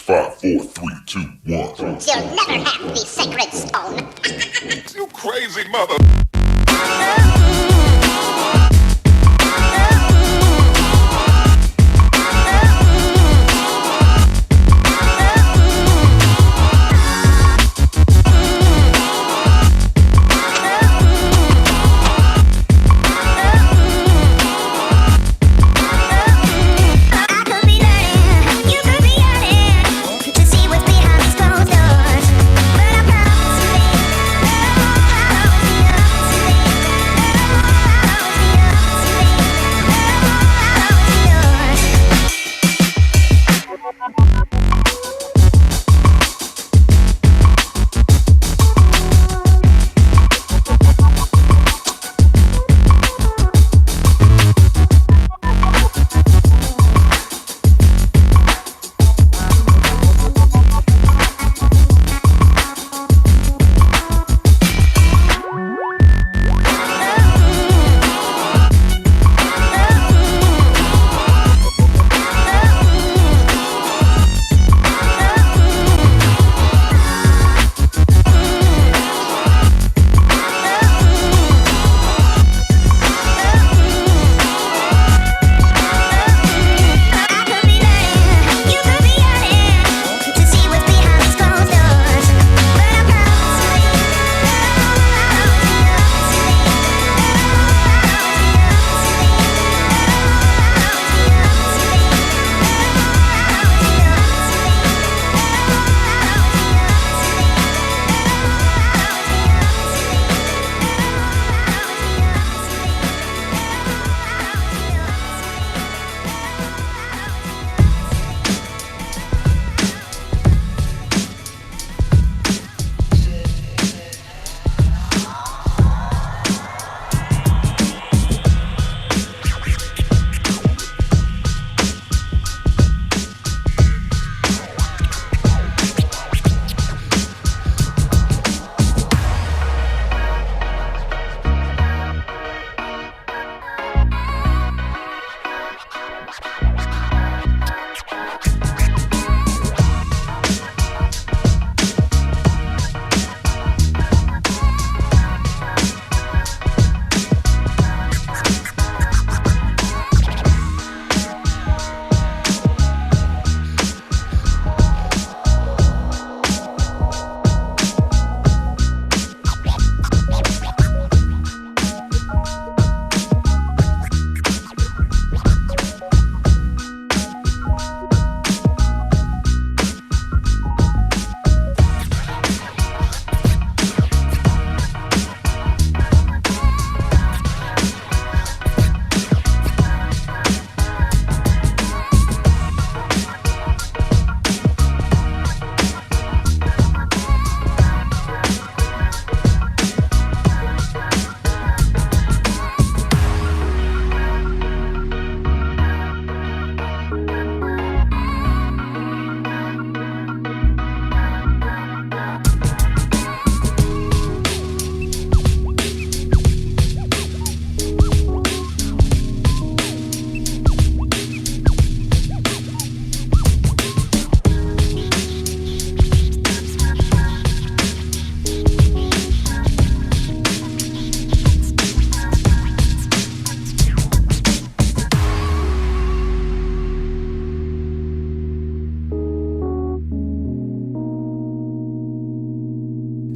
5, 4, 3, 2, 1. You'll never have the sacred stone. You crazy mother.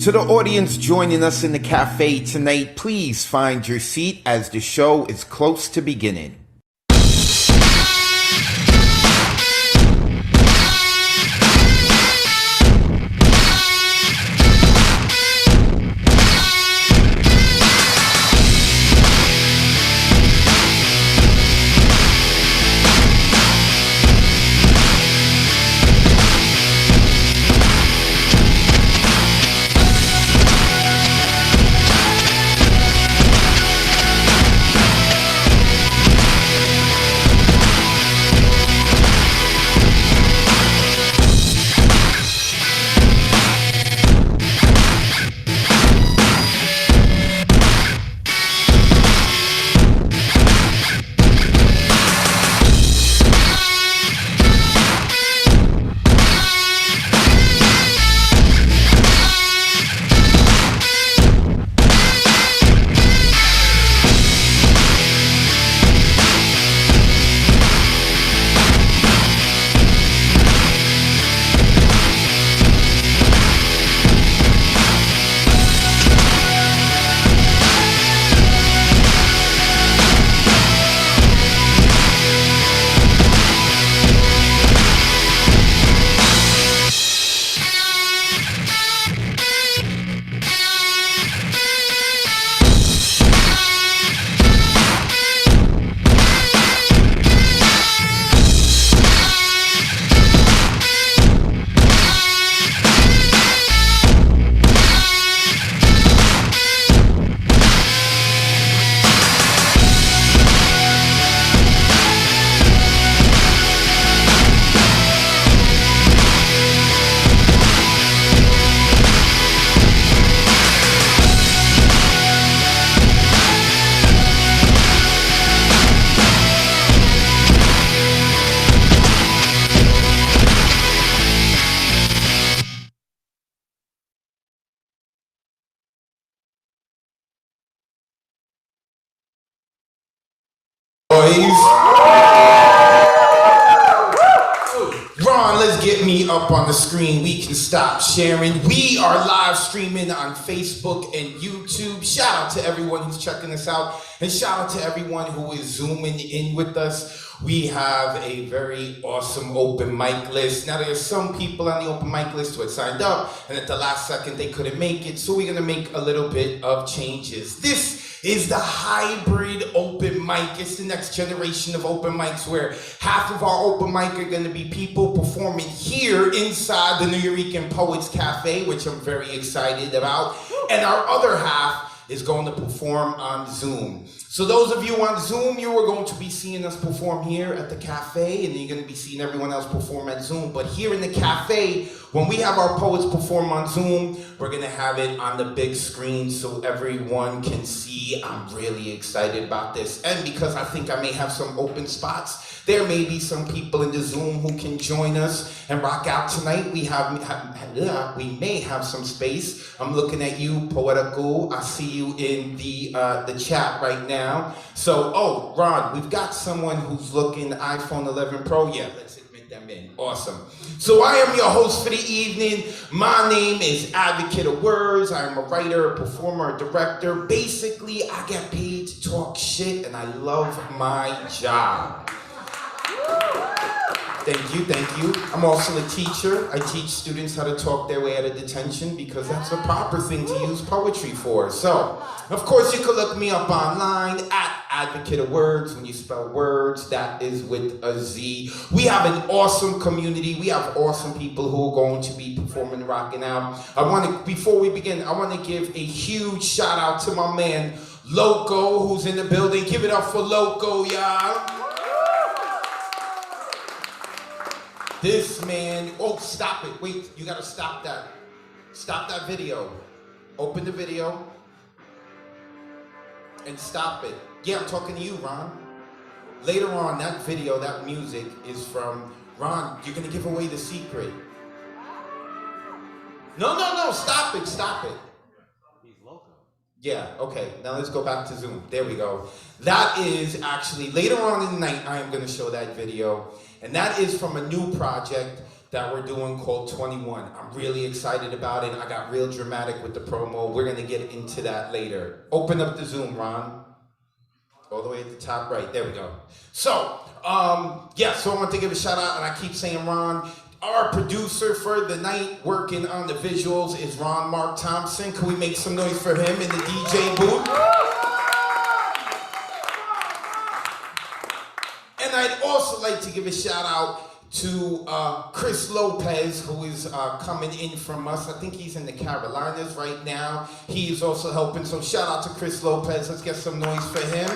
To the audience joining us in the cafe tonight, please find your seat as the show is close to beginning. noise. Ron, let's get me up on the screen. We can stop sharing. We are live streaming on Facebook and YouTube. Shout out to everyone who's checking us out. And shout out to everyone who is zooming in with us. We have a very awesome open mic list. Now, there's some people on the open mic list who had signed up, and at the last second, they couldn't make it. So we're going to make a little bit of changes. This is the hybrid open mic. It's the next generation of open mics where half of our open mic are going to be people performing here inside the Nuyorican Poets Café, which I'm very excited about. And our other half is going to perform on Zoom. So those of you on Zoom, you are going to be seeing us perform here at the cafe, and then you're going to be seeing everyone else perform at Zoom. But here in the cafe, when we have our poets perform on Zoom, we're going to have it on the big screen so everyone can see. I'm really excited about this. And because I think I may have some open spots, there may be some people in the Zoom who can join us and rock out tonight. We may have some space. I'm looking at you, Poetical. I see you in the chat right now. So, oh, Ron, we've got someone who's looking iPhone 11 Pro. Yeah, let's admit them in. Awesome. So I am your host for the evening. My name is Advocate of Wordz. I am a writer, a performer, a director. Basically, I get paid to talk shit, and I love my job. Thank you. I'm also a teacher. I teach students how to talk their way out of detention because that's the proper thing to use poetry for. So, of course, you can look me up online at Advocate of Wordz. When you spell words, that is with a Z. We have an awesome community. We have awesome people who are going to be performing, rocking out. Before we begin, I want to give a huge shout out to my man, Loco, who's in the building. Give it up for Loco, y'all. This man, oh, stop it. Wait, you gotta stop that. Stop that video. Open the video. And stop it. Yeah, I'm talking to you, Ron. Later on, that video, that music is from Ron. You're gonna give away the secret. No, stop it. He's loco. Yeah, okay, now let's go back to Zoom. There we go. That is actually, later on in the night, I am gonna show that video. And that is from a new project that we're doing called 21. I'm really excited about it. I got real dramatic with the promo. We're gonna get into that later. Open up the Zoom, Ron. All the way at the top right, there we go. So, so I want to give a shout out, and I keep saying Ron. Our producer for the night working on the visuals is Ron Mark Thompson. Can we make some noise for him in the DJ booth? And I'd also like to give a shout out to Chris Lopez, who is coming in from us. I think he's in the Carolinas right now. He is also helping, so shout out to Chris Lopez. Let's get some noise for him.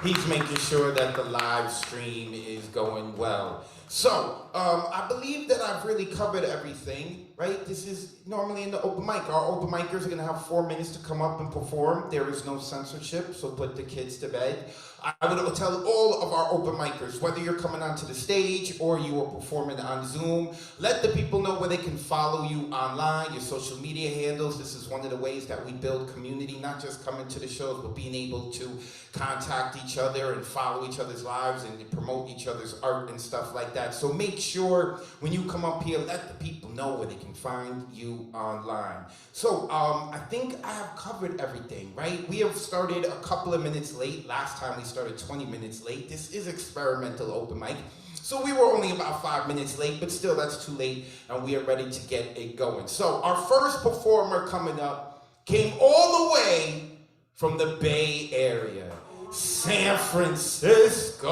He's making sure that the live stream is going well. So, I believe that I've really covered everything, right? This is normally in the open mic. Our open micers are gonna have 4 minutes to come up and perform. There is no censorship, so put the kids to bed. I would tell all of our open micers, whether you're coming onto the stage or you are performing on Zoom, let the people know where they can follow you online, your social media handles. This is one of the ways that we build community, not just coming to the shows, but being able to contact each other and follow each other's lives and promote each other's art and stuff like that. So make sure when you come up here, let the people know where they can find you online. So I think I have covered everything, right? We have started a couple of minutes late. Last time we started 20 minutes late. This is experimental open mic. So we were only about 5 minutes late, but still that's too late, and we are ready to get it going. So our first performer coming up came all the way from the Bay Area, San Francisco.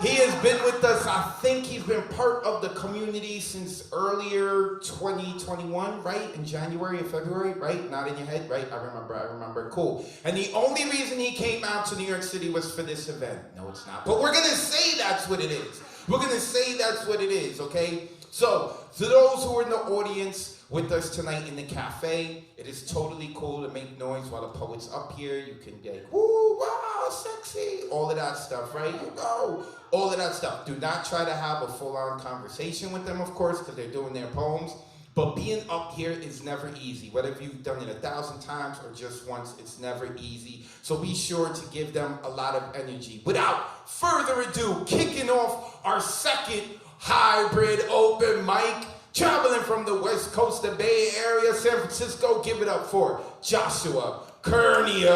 He has been with us, I think he's been part of the community since earlier 2021, right? In January and February, right? Not in your head, right? I remember, cool. And the only reason he came out to New York City was for this event. No, it's not. But we're gonna say that's what it is. We're gonna say that's what it is, okay? So, to those who are in the audience with us tonight in the cafe, it is totally cool to make noise while the poet's up here. You can be like, woo, wow, sexy, all of that stuff, right? You go, all of that stuff. Do not try to have a full-on conversation with them, of course, because they're doing their poems. But being up here is never easy. Whether you've done it 1,000 times or just once, it's never easy. So be sure to give them a lot of energy. Without further ado, kicking off our second hybrid open mic, traveling from the West Coast, the Bay Area, San Francisco, give it up for Joshua Kernia.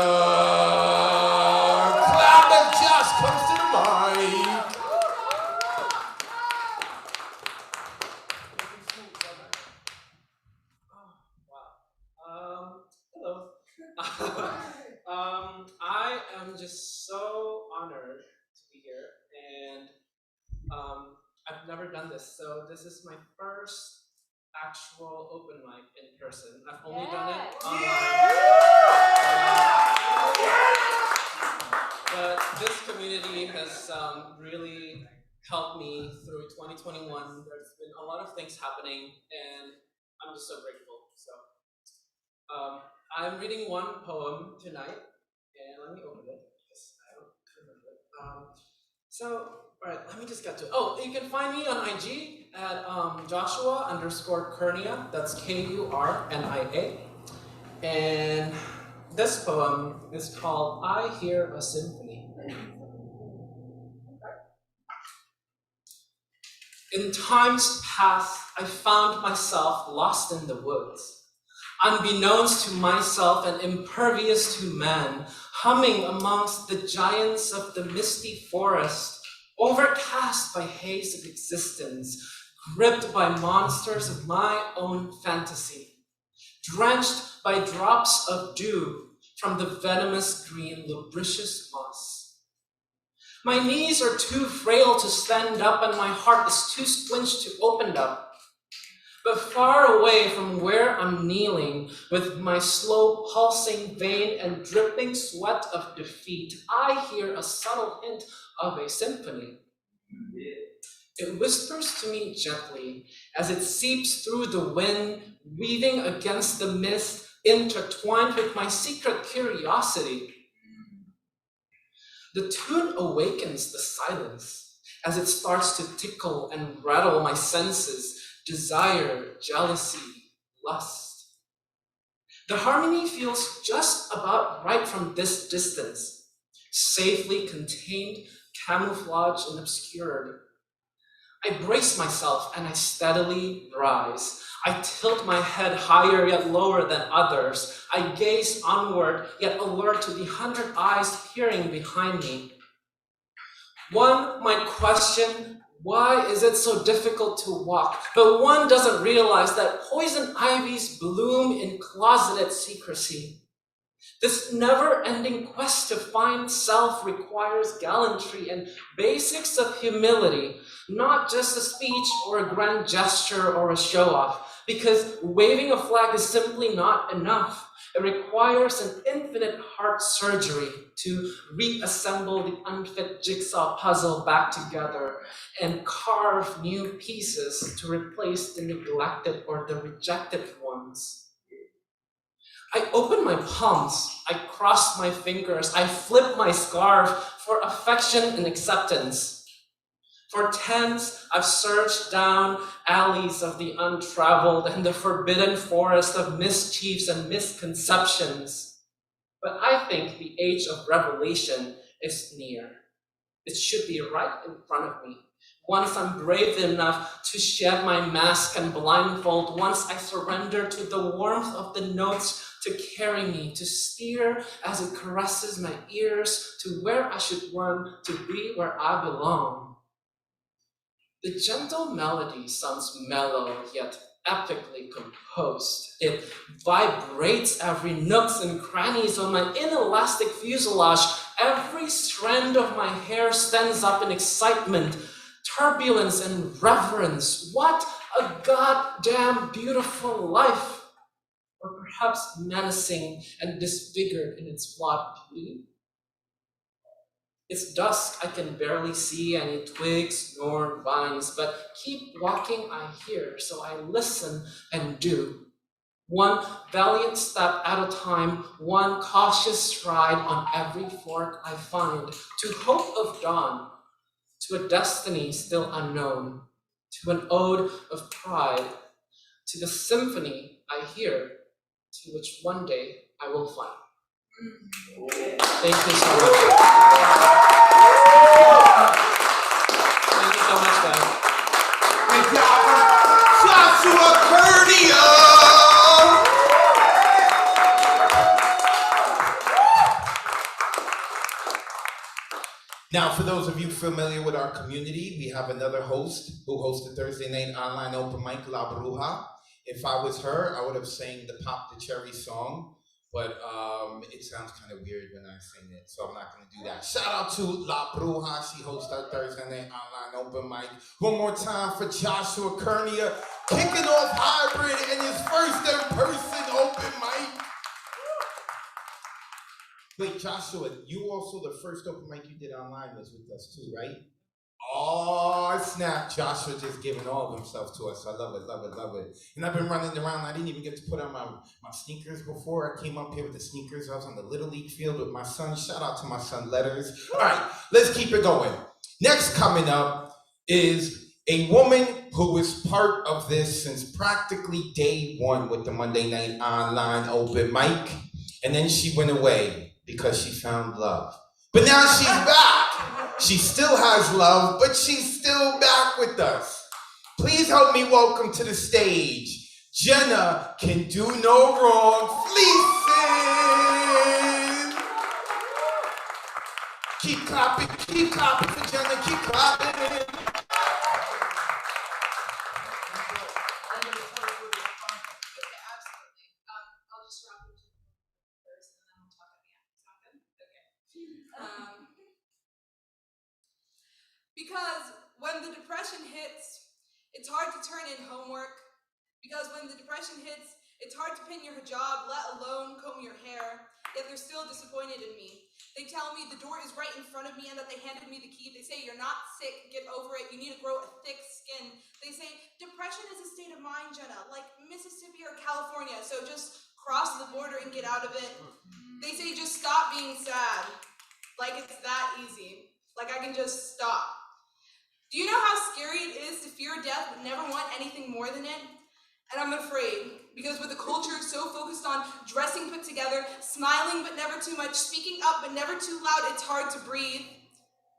Clap as Josh comes to the mic. Hello. I am just so honored to be here, and I've never done this, so this is my first actual open mic in person. I've only done it online. But this community has really helped me through 2021. There's been a lot of things happening, and I'm just so grateful. So I'm reading one poem tonight, and let me open it because I don't remember it. All right, let me just get to it. Oh, you can find me on IG at Joshua_Kernia. That's Kurnia. And this poem is called I Hear a Symphony. In times past, I found myself lost in the woods, unbeknownst to myself and impervious to man, humming amongst the giants of the misty forest, overcast by haze of existence, gripped by monsters of my own fantasy, drenched by drops of dew from the venomous green lubricious moss. My knees are too frail to stand up and my heart is too squinched to open up. But far away from where I'm kneeling, with my slow pulsing vein and dripping sweat of defeat, I hear a subtle hint of a symphony. It whispers to me gently as it seeps through the wind, weaving against the mist, intertwined with my secret curiosity. The tune awakens the silence as it starts to tickle and rattle my senses, desire, jealousy, lust. The harmony feels just about right from this distance, safely contained, camouflaged and obscured. I brace myself and I steadily rise. I tilt my head higher yet lower than others. I gaze onward yet alert to the 100 eyes peering behind me. One might question, why is it so difficult to walk? But one doesn't realize that poison ivies bloom in closeted secrecy. This never-ending quest to find self requires gallantry and basics of humility, not just a speech or a grand gesture or a show-off, because waving a flag is simply not enough. It requires an infinite heart surgery to reassemble the unfit jigsaw puzzle back together and carve new pieces to replace the neglected or the rejected ones. I open my palms, I cross my fingers, I flip my scarf for affection and acceptance. For tens, I've searched down alleys of the untraveled and the forbidden forest of mischiefs and misconceptions. But I think the age of revelation is near. It should be right in front of me. Once I'm brave enough to shed my mask and blindfold, once I surrender to the warmth of the notes to carry me, to steer as it caresses my ears to where I should run to be where I belong. The gentle melody sounds mellow yet epically composed. It vibrates every nooks and crannies of my inelastic fuselage. Every strand of my hair stands up in excitement, turbulence, and reverence. What a goddamn beautiful life! Or perhaps menacing and disfigured in its flawed beauty. It's dusk, I can barely see any twigs nor vines, but keep walking I hear, so I listen and do. One valiant step at a time, one cautious stride on every fork I find, to hope of dawn, to a destiny still unknown, to an ode of pride, to the symphony I hear, to which one day I will fly. Thank you so much. Thank you so much, guys. Good job, Joshua Curnia! Now, for those of you familiar with our community, we have another host who hosts the Thursday night online open mic, La Bruja. If I was her, I would have sang the Pop the Cherry song, but it sounds kind of weird when I sing it, so I'm not going to do that. Shout out to La Bruja. She hosts our Thursday night online open mic. One more time for Joshua Curnia, kicking off hybrid in his first in-person open mic. Wait, Joshua, you also, the first open mic you did online was with us too, right? Oh, snap. Joshua just giving all of himself to us. I love it, love it, love it. And I've been running around. I didn't even get to put on my sneakers before. I came up here with the sneakers. I was on the Little League field with my son. Shout out to my son, Letters. All right, let's keep it going. Next coming up is a woman who was part of this since practically day one with the Monday night online open mic. And then she went away because she found love. But now she's back. She still has love, but she's still back with us. Please help me welcome to the stage, Jenna Can Do No Wrong Fleeson. Keep clapping for Jenna, keep clapping. Because when the depression hits, it's hard to turn in homework. Because when the depression hits, it's hard to pin your hijab, let alone comb your hair. Yet they're still disappointed in me. They tell me the door is right in front of me and that they handed me the key. They say, you're not sick, get over it, you need to grow a thick skin. They say, depression is a state of mind, Jenna, like Mississippi or California, so just cross the border and get out of it. They say, just stop being sad. Like it's that easy. Like I can just stop. Do you know how scary it is to fear death but never want anything more than it? And I'm afraid, because with a culture so focused on dressing put together, smiling but never too much, speaking up but never too loud, it's hard to breathe,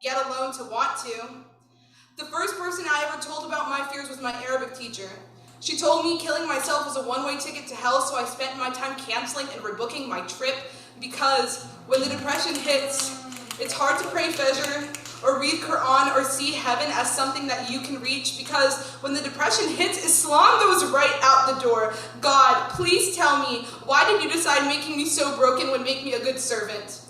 yet alone to want to. The first person I ever told about my fears was my Arabic teacher. She told me killing myself was a one-way ticket to hell, so I spent my time canceling and rebooking my trip, because when the depression hits, it's hard to pray Fajr, or read Quran, or see heaven as something that you can reach, because when the depression hits, Islam goes right out the door. God, please tell me, why did you decide making me so broken would make me a good servant?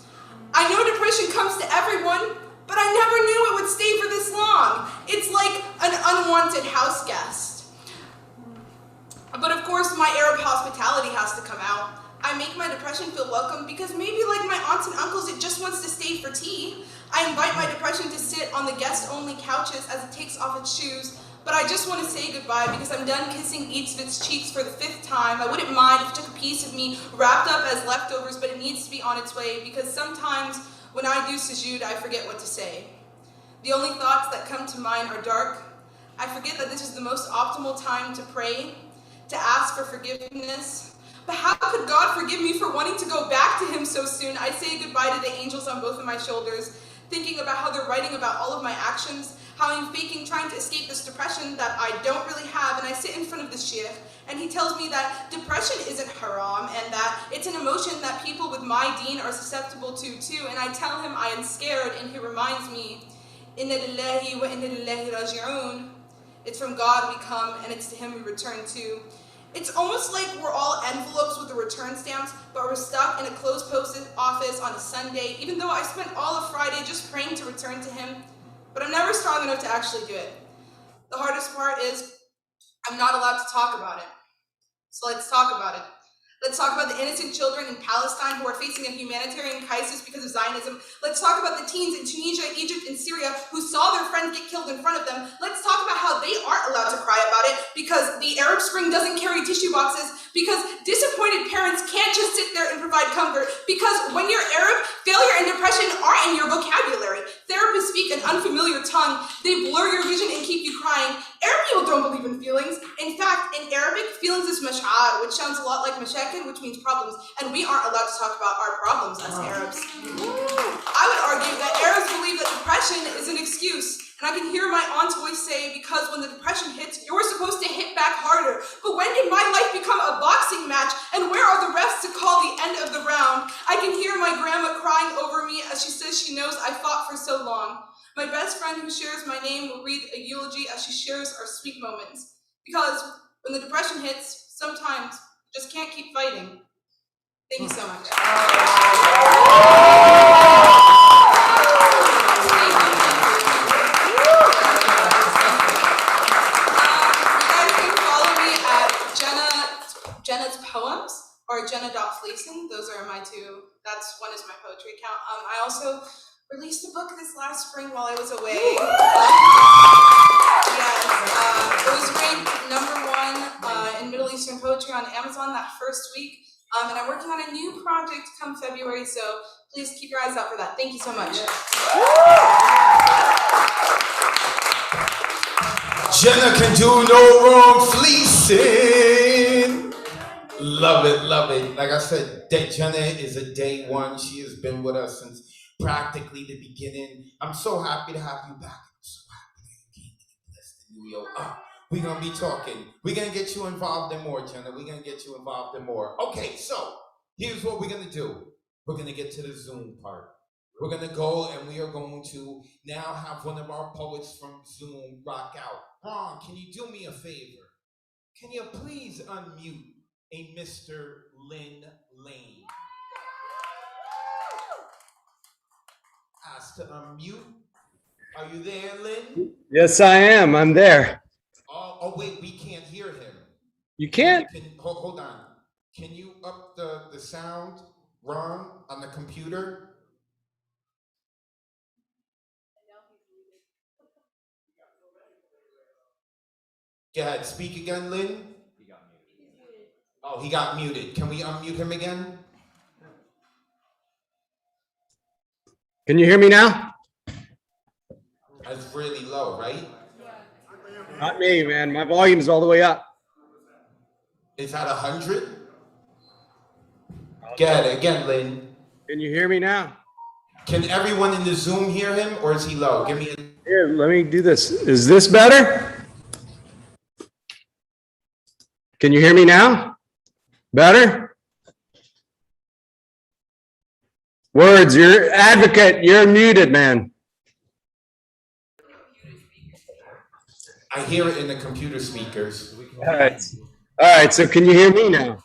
I know depression comes to everyone, but I never knew it would stay for this long. It's like an unwanted house guest. But of course, my Arab hospitality has to come out. I make my depression feel welcome because maybe like my aunts and uncles, it just wants to stay for tea. I invite my depression to sit on the guest-only couches as it takes off its shoes, but I just want to say goodbye because I'm done kissing each of its cheeks for the 5th time. I wouldn't mind if it took a piece of me wrapped up as leftovers, but it needs to be on its way because sometimes when I do sujood, I forget what to say. The only thoughts that come to mind are dark. I forget that this is the most optimal time to pray, to ask for forgiveness. But how could God forgive me for wanting to go back to him so soon? I say goodbye to the angels on both of my shoulders, thinking about how they're writing about all of my actions, how I'm faking trying to escape this depression that I don't really have, and I sit in front of the sheikh, and he tells me that depression isn't haram, and that it's an emotion that people with my deen are susceptible to too, and I tell him I am scared, and he reminds me, Inna lillahi wa inna lillahi raji'un. It's from God we come, and it's to him we return to. It's almost like we're all envelopes with the return stamps, but we're stuck in a closed post office on a Sunday, even though I spent all of Friday just praying to return to him. But I'm never strong enough to actually do it. The hardest part is I'm not allowed to talk about it. So let's talk about it. Let's talk about the innocent children in Palestine who are facing a humanitarian crisis because of Zionism. Let's talk about the teens in Tunisia, Egypt, and Syria who saw their friends get killed in front of them. Let's talk about how they aren't allowed to cry about it because the Arab Spring doesn't carry tissue boxes, because disappointed parents can't just sit there and provide comfort, because when you're Arab, failure and depression aren't in your vocabulary. Therapists speak an unfamiliar tongue. They blur your vision and keep you crying. Arab people don't believe in feelings. In fact, in Arabic, feelings is mash'ar, which sounds a lot like mashakil, which means problems, and we aren't allowed to talk about our problems as Arabs. I would argue that Arabs believe that depression is an excuse, and I can hear my aunt's voice say, because when the depression hits, you're supposed to hit back harder. But when did my life become a boxing match, and where are the refs to call the end of the round? I can hear my grandma crying over me as she says she knows I fought for so long. My best friend who shares my name will read a eulogy as she shares our sweet moments. Because when the depression hits, sometimes you just can't keep fighting. Thank you so much. Jenna's Poems or Jenna.Fleeson. Those are my two. One is my poetry account. I also released a book this last spring while I was away. It was ranked #1 in Middle Eastern poetry on Amazon that first week. And I'm working on a new project come February, so please keep your eyes out for that. Thank you so much. Jenna can do no wrong, Fleeson. Love it, love it. Like I said, Jenna is a day one. She has been with us since practically the beginning. I'm so happy to have you back. I'm so happy that you came to bless the New York. We're going to be talking. We're going to get you involved in more, Jenna. We're going to get you involved in more. Okay, so here's what we're going to do. We're going to get to the Zoom part. We're going to go and we are going to now have one of our poets from Zoom rock out. Ron, can you do me a favor? Can you please unmute a Mr. Lynn Lane? Asked to unmute. Are you there, Lynn? Yes, I am. I'm there. Oh wait, we can't hear him. You can't? Hold on. Can you up the sound, Ron, on the computer? Go ahead, speak again, Lynn. Oh, he got muted. Can we unmute him again? Can you hear me now? That's really low, right? Not me, man. My volume's all the way up. Is that 100? Get it again, Lynn. Can you hear me now? Can everyone in the Zoom hear him, or is he low? Give me a... Here, let me do this. Is this better? Can you hear me now? Better? Wordz, you're advocate. You're muted, man. I hear it in the computer speakers. All right. All right. So can you hear me now?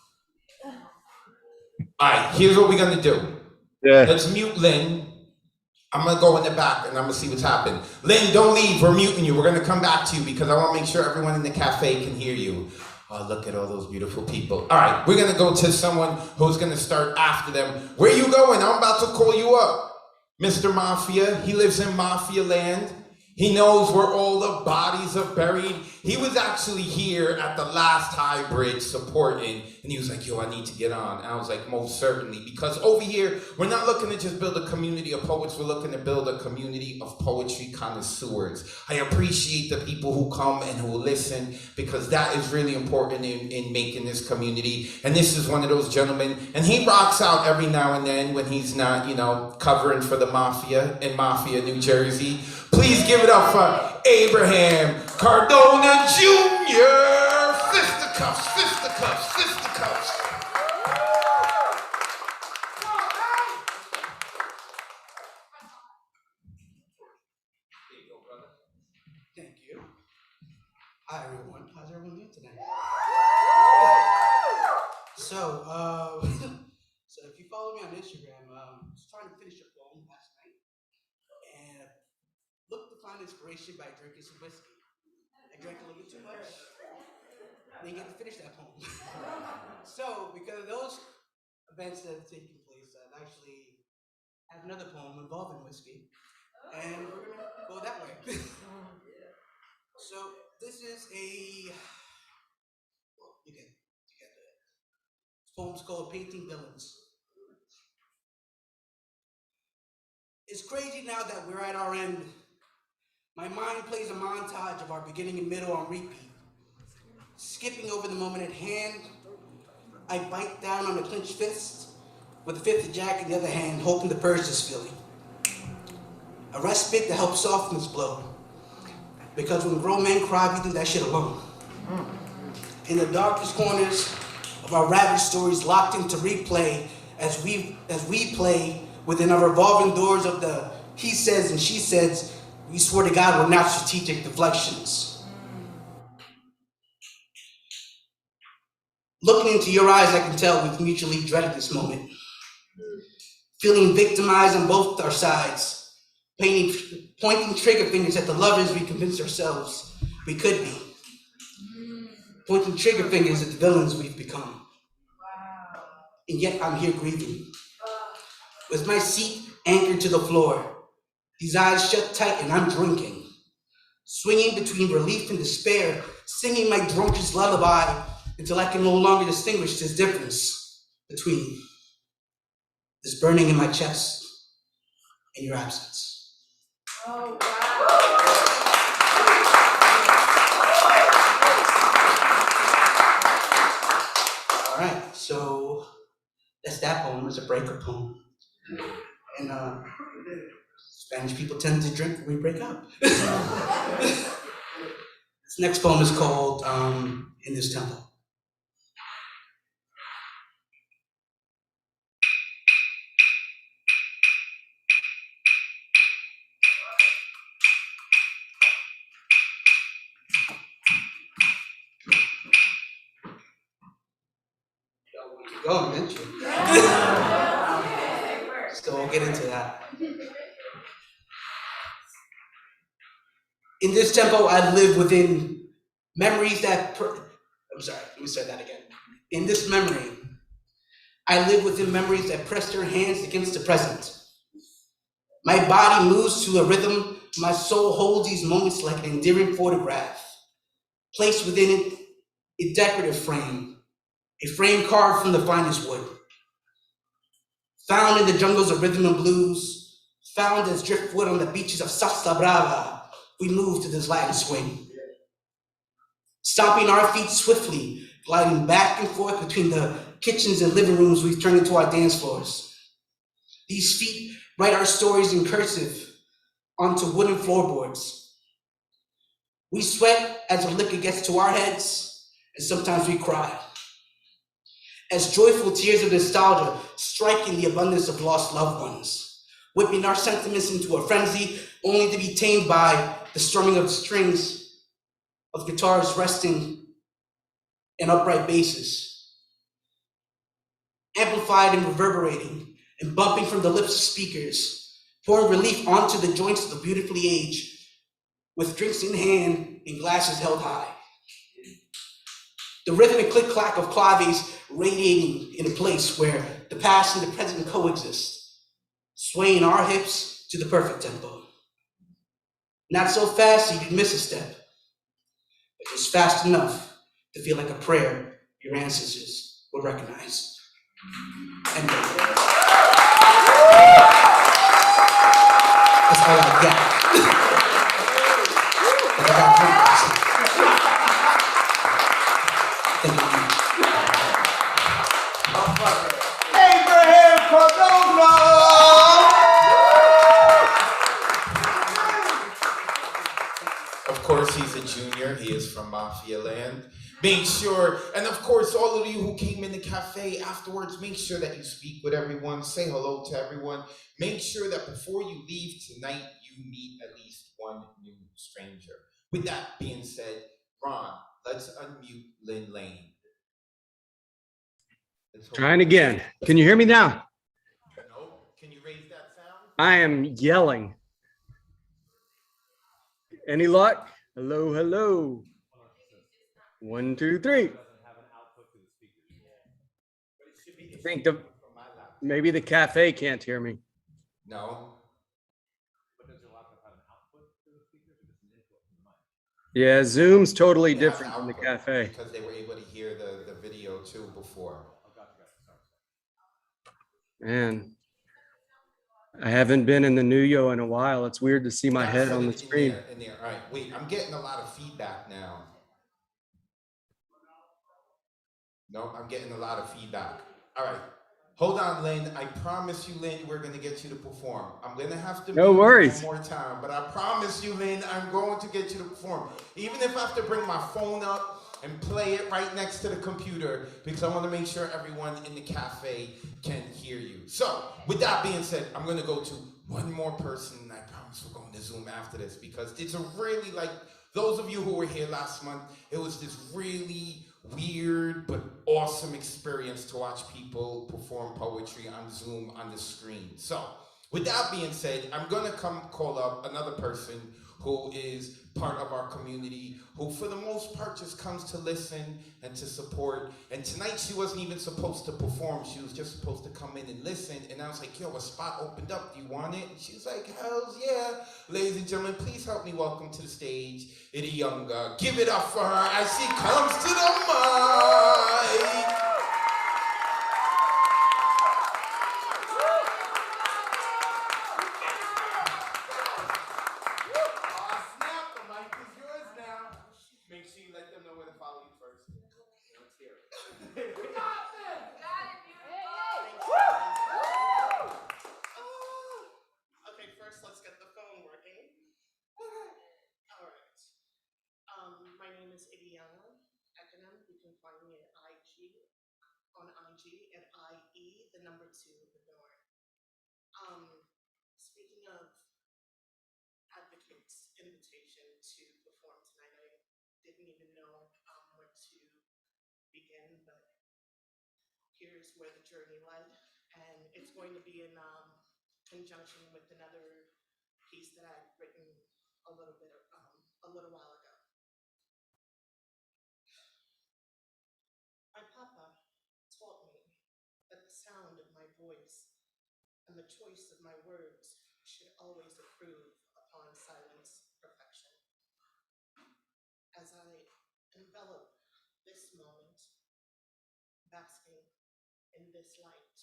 All right. Here's what we're gonna do. Yeah. Let's mute Lynn. I'm gonna go in the back and I'm gonna see what's happened. Lynn, don't leave. We're muting you. We're gonna come back to you because I want to make sure everyone in the cafe can hear you. Oh, look at all those beautiful people. All right, we're gonna go to someone who's gonna start after them. Where you going? I'm about to call you up. Mr. Mafia, he lives in Mafia land. He knows where all the bodies are buried. He was actually here at the last hybrid supporting, and he was like, yo, I need to get on. And I was like, most certainly, because over here, we're not looking to just build a community of poets, we're looking to build a community of poetry connoisseurs. I appreciate the people who come and who listen, because that is really important in making this community. And this is one of those gentlemen, and he rocks out every now and then when he's not, you know, covering for the Mafia in Mafia, New Jersey. Please give it up for Abraham Cardona Jr. Fisticuffs, fisticuffs, fisticuffs. There you go, brother. Thank you. Hi, everyone. How's everyone doing today? So, so if you follow me on Instagram, I was trying to finish a poem last night, and looked to find inspiration by drinking some whiskey. I drank a little bit too much, and didn't get to finish that poem. So, because of those events that have taken place, I've actually had another poem involving whiskey, and we're gonna go that way. So, this is well, you get it. This poem's called Painting Villains. It's crazy now that we're at our end. My mind plays a montage of our beginning and middle on repeat. Skipping over the moment at hand, I bite down on a clenched fist, with the fifth of Jack in the other hand, hoping to purge this feeling. A respite to help soften this blow. Because when grown men cry, we do that shit alone. In the darkest corners of our ravaged stories, locked into replay, as we play within our revolving doors of the he says and she says, we swear to God we're not strategic deflections. Looking into your eyes, I can tell we've mutually dreaded this moment. Feeling victimized on both our sides, pointing trigger fingers at the lovers we convinced ourselves we could be. Pointing trigger fingers at the villains we've become. And yet I'm here grieving. With my seat anchored to the floor, these eyes shut tight and I'm drinking. Swinging between relief and despair, singing my drunkest lullaby until I can no longer distinguish this difference between this burning in my chest and your absence. Oh, wow. All right, so that's that poem. It's a breakup poem. And Spanish people tend to drink when we break up. This next poem is called In This Tempo. Go, didn't you? So we'll get into that. In this tempo, I live within memories that. I'm sorry, let me start that again. In this memory, I live within memories that press their hands against the present. My body moves to a rhythm. My soul holds these moments like an endearing photograph. Placed within it, a decorative frame, a frame carved from the finest wood. Found in the jungles of rhythm and blues, found as driftwood on the beaches of Costa Brava, we move to this Latin swing. Stomping our feet swiftly, gliding back and forth between the kitchens and living rooms we've turned into our dance floors. These feet write our stories in cursive onto wooden floorboards. We sweat as the liquor gets to our heads, and sometimes we cry. As joyful tears of nostalgia striking the abundance of lost loved ones, whipping our sentiments into a frenzy only to be tamed by the strumming of the strings of guitars resting in upright basses, amplified and reverberating and bumping from the lips of speakers, pouring relief onto the joints of the beautifully aged, with drinks in hand and glasses held high. The rhythmic click-clack of claves radiating in a place where the past and the present coexist, swaying our hips to the perfect tempo. Not so fast that you'd miss a step, but just fast enough to feel like a prayer your ancestors would recognize. And that's all I got. That's all I got. Thank you. Abraham Cordova! Of course, he's a junior. He is from Mafia Land. Make sure, and of course, all of you who came in the cafe afterwards, make sure that you speak with everyone, say hello to everyone. Make sure that before you leave tonight, you meet at least one new stranger. With that being said, Ron, let's unmute Lynn Lane. Trying again. Can you hear me now? No? Can you raise that sound? I am yelling. Any luck? Hello, hello. 1, 2, 3. I think maybe the cafe can't hear me. No. Yeah, Zoom's totally They have different an from the output cafe. because they were able to hear the video too before. Man, I haven't been in the Nuyo in a while. It's weird to see my head on the screen. In there. All right, wait, I'm getting a lot of feedback now. No, I'm getting a lot of feedback. All right. Hold on, Lynn. I promise you, Lynn, we're going to get you to perform. I'm going to have to No mute you worries. one more time, but I promise you, Lynn, I'm going to get you to perform. Even if I have to bring my phone up and play it right next to the computer, because I want to make sure everyone in the cafe can hear you. So, with that being said, I'm going to go to one more person. I promise we're going to Zoom after this, because it's a really, like, those of you who were here last month, it was this really weird but awesome experience to watch people perform poetry on Zoom on the screen. So, with that being said, I'm gonna call up another person who is part of our community, who for the most part just comes to listen and to support. And tonight she wasn't even supposed to perform, she was just supposed to come in and listen. And I was like, yo, a spot opened up, do you want it? And she was like, hells yeah. Ladies and gentlemen, please help me welcome to the stage Itty Younger. Give it up for her as she comes to the mic. Make sure you let them know where to follow you first. Let's hear it. We got this! Got it, beautiful! Okay, first let's get the phone working. All right. My name is Iggy Young. Econom. You can find me at on IG at IE, the number 2, the door. Speaking of advocates' invitation to perform tonight, I didn't even know where to begin, but here's where the journey led, and it's going to be in conjunction with another piece that I'd written a little while ago. My papa taught me that the sound of my voice and the choice of my words should always approve upon silence perfection. As I envelop this moment, basking in this light,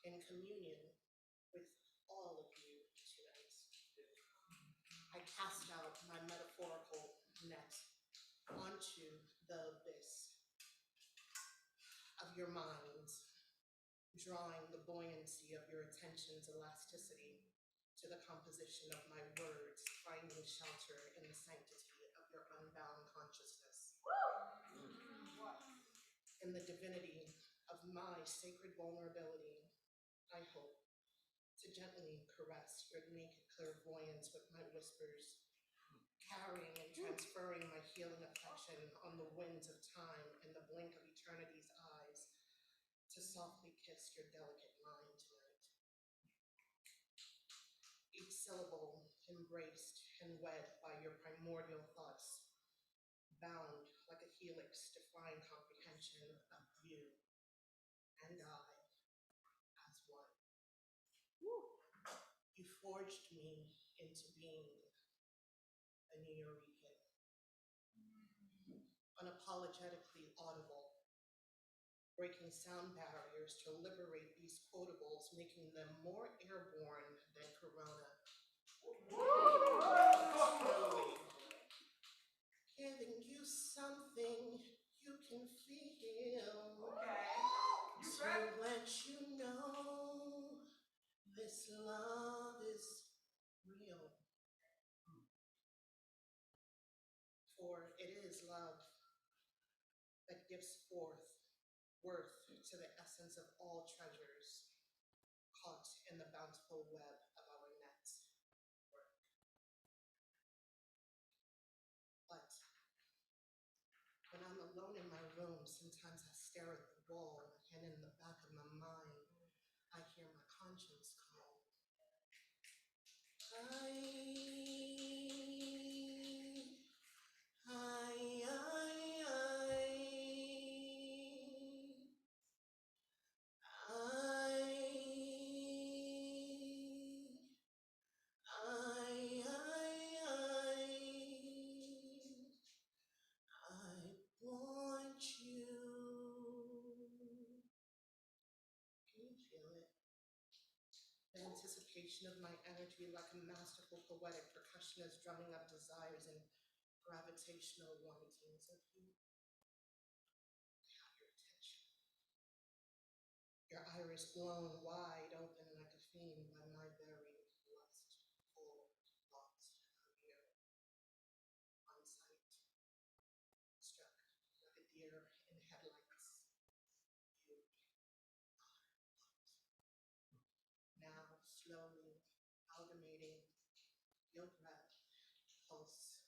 in communion with all of you tonight, I cast out my metaphorical net onto the abyss of your minds, drawing the buoyancy of your attention's elasticity to the composition of my words, finding shelter in the sanctity of your unbound consciousness. In the divinity of my sacred vulnerability, I hope to gently caress your naked clairvoyance with my whispers, carrying and transferring my healing affection on the winds of time and the blink of eternity's eyes to softly kiss your delicate mind tonight. Each syllable embraced and wed by your primordial thoughts, bound like a helix defying comprehension of you and I as one. You forged me into being a Nuyorican, unapologetically audible, breaking sound barriers to liberate these quotables, making them more airborne than Corona. Truly, giving you something you can feel, to let you know this love is real. For it is love that gives forth worth to the essence of all treasures caught in the bountiful web of our network. But when I'm alone in my room, sometimes I stare at the wall, and in the back of my mind, I hear my conscience call. I want you. Can you feel it? The anticipation of my energy like a masterful poetic percussionist drumming up desires and gravitational wantings of you. ears blown wide open like a fiend by my very lustful thoughts of you on sight, struck like a deer in headlights. You now slowly amalgamating your breath, pulse,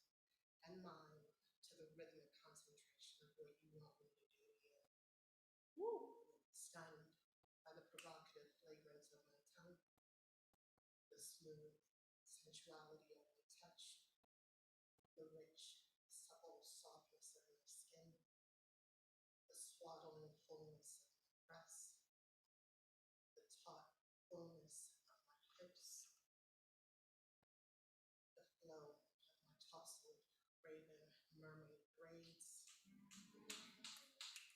and mind to the rhythmic concentration of what you want me to do here. Stunned by the provocative fragrance of my tongue, the smooth sensuality of my touch, the rich, supple softness of my skin, the swaddling fullness of my breasts, the taut fullness of my hips, the flow of my tousled raven mermaid braids,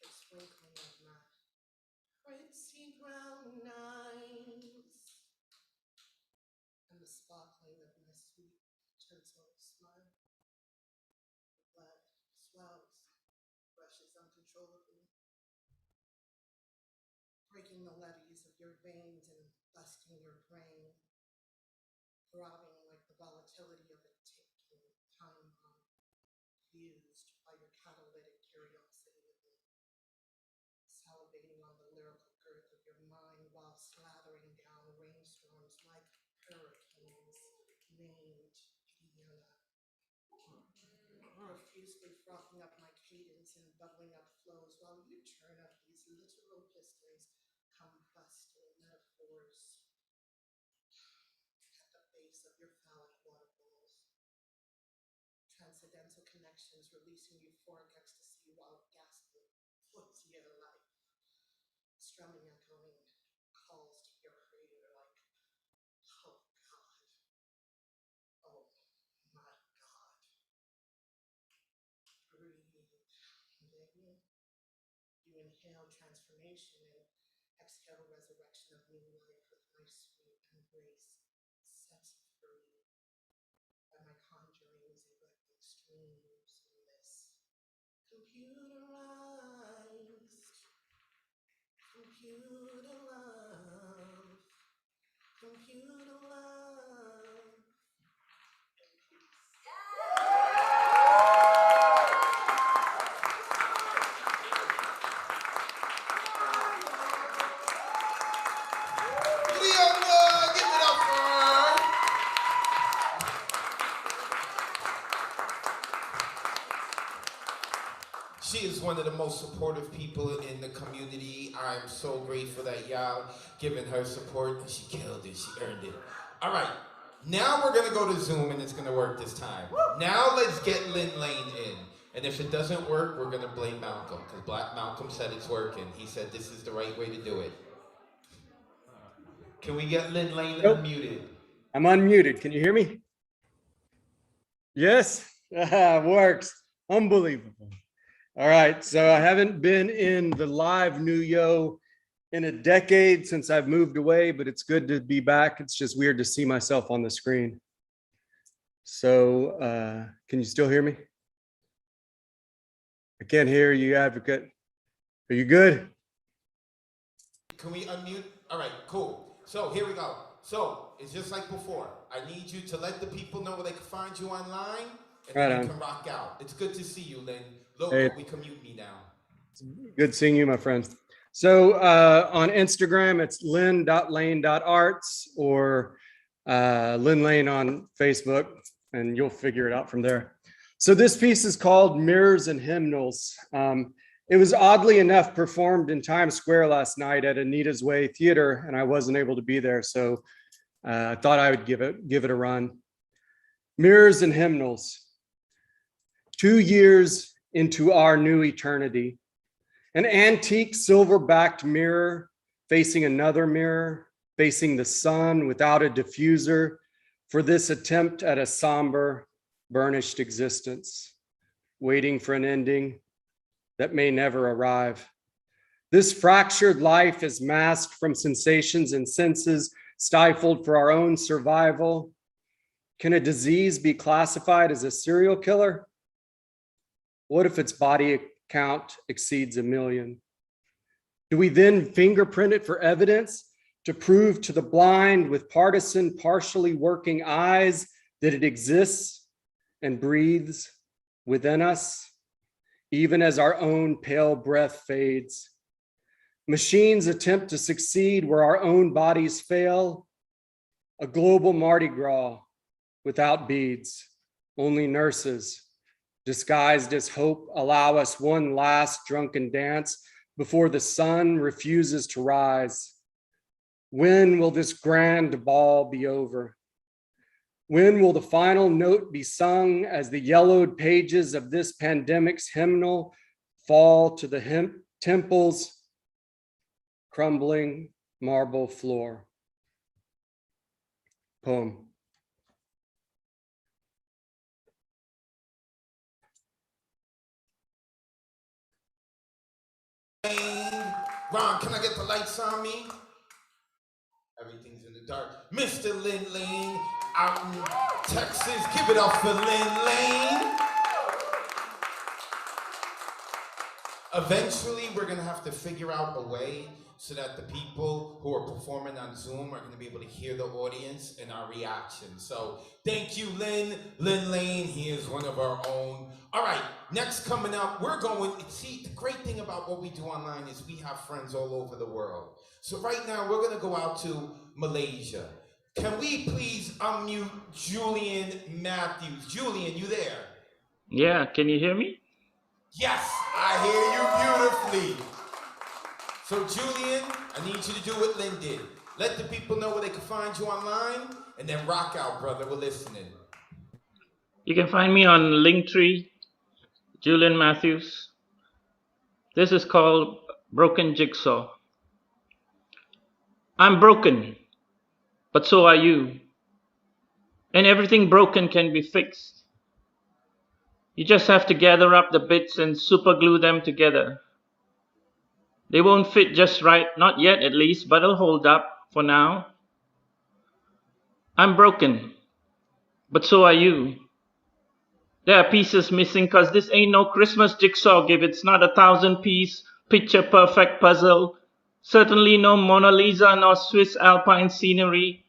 the twinkling of my pretty brown eyes, and the sparkling of my sweet, gentle smile. The blood swells, rushes uncontrollably, breaking the levees of your veins and busting your brain, throbbing like the volatility of a ticking time bomb, fused by your catalytic curiosity with me, salivating on the lyrical girth of your mind while slathering down rainstorms like hurricanes named Indiana, profusely frothing up my cadence and bubbling up flows while you turn up these literal pistons, combusting metaphors at the base of your phallic waterfalls. Transcendental connections releasing euphoric ecstasy while gasping for dear life. Strumming echoing calls to your creator like, oh God, oh my God. Breathe, baby. You inhale transformation and exhale resurrection of new life with my sweet embrace, set free by my conjurings and electric streams in this computerized, computer love, computer love. Leona, give it up for her. She is one of the most supportive people in the community. I'm so grateful that y'all giving her support. She killed it. She earned it. All right. Now we're going to go to Zoom, and it's going to work this time. Now let's get Lynn Lane in. And if it doesn't work, we're going to blame Malcolm, because Black Malcolm said it's working. He said this is the right way to do it. Can we get Lynn Lane unmuted? I'm unmuted. Can you hear me? Yes, works. Unbelievable. All right, so I haven't been in the live Nuyo in a decade since I've moved away, but it's good to be back. It's just weird to see myself on the screen. So can you still hear me? I can't hear you, Advocate. Are you good? Can we unmute? All right, cool. So here we go. So it's just like before. I need you to let the people know where they can find you online, and then you can rock out. It's good to see you, Lynn. Logo, Hey. we can mute me now. Good seeing you, my friend. So on Instagram, it's lynn.lane.arts or Lynn Lane on Facebook, and you'll figure it out from there. So this piece is called Mirrors and Hymnals. It was oddly enough performed in Times Square last night at Anita's Way Theater, and I wasn't able to be there, so I thought I would give it a run. Mirrors and Hymnals. 2 years into our new eternity, an antique silver-backed mirror facing another mirror, facing the sun without a diffuser for this attempt at a somber, burnished existence, waiting for an ending that may never arrive. This fractured life is masked from sensations and senses stifled for our own survival. Can a disease be classified as a serial killer? What if its body count exceeds 1 million? Do we then fingerprint it for evidence to prove to the blind with partisan, partially working eyes that it exists and breathes within us, even as our own pale breath fades? Machines attempt to succeed where our own bodies fail. A global Mardi Gras without beads, only nurses disguised as hope allow us one last drunken dance before the sun refuses to rise. When will this grand ball be over? When will the final note be sung as the yellowed pages of this pandemic's hymnal fall to the temple's crumbling marble floor? Poem. Ron, can I get the lights on me? Everything's in the dark. Mr. Lin Lane out in Texas. Give it up for Lin Lane. Eventually, we're going to have to figure out a way so that the people who are performing on Zoom are going to be able to hear the audience and our reaction. So thank you, Lin Lane. He is one of our own. All right, next coming up, we're going, see, the great thing about what we do online is we have friends all over the world. So right now, we're going to go out to Malaysia. Can we please unmute Julian Matthews? Julian, you there? Yeah, can you hear me? Yes, I hear you beautifully. So Julian, I need you to do what Lynn did. Let the people know where they can find you online, and then rock out, brother. We're listening. You can find me on Linktree, Julian Matthews. This is called Broken Jigsaw. I'm broken, but so are you. And everything broken can be fixed. You just have to gather up the bits and superglue them together. They won't fit just right, not yet at least, but it'll hold up for now. I'm broken, but so are you. There are pieces missing because this ain't no Christmas jigsaw give. It's not a 1,000-piece, picture-perfect puzzle. Certainly no Mona Lisa nor Swiss alpine scenery.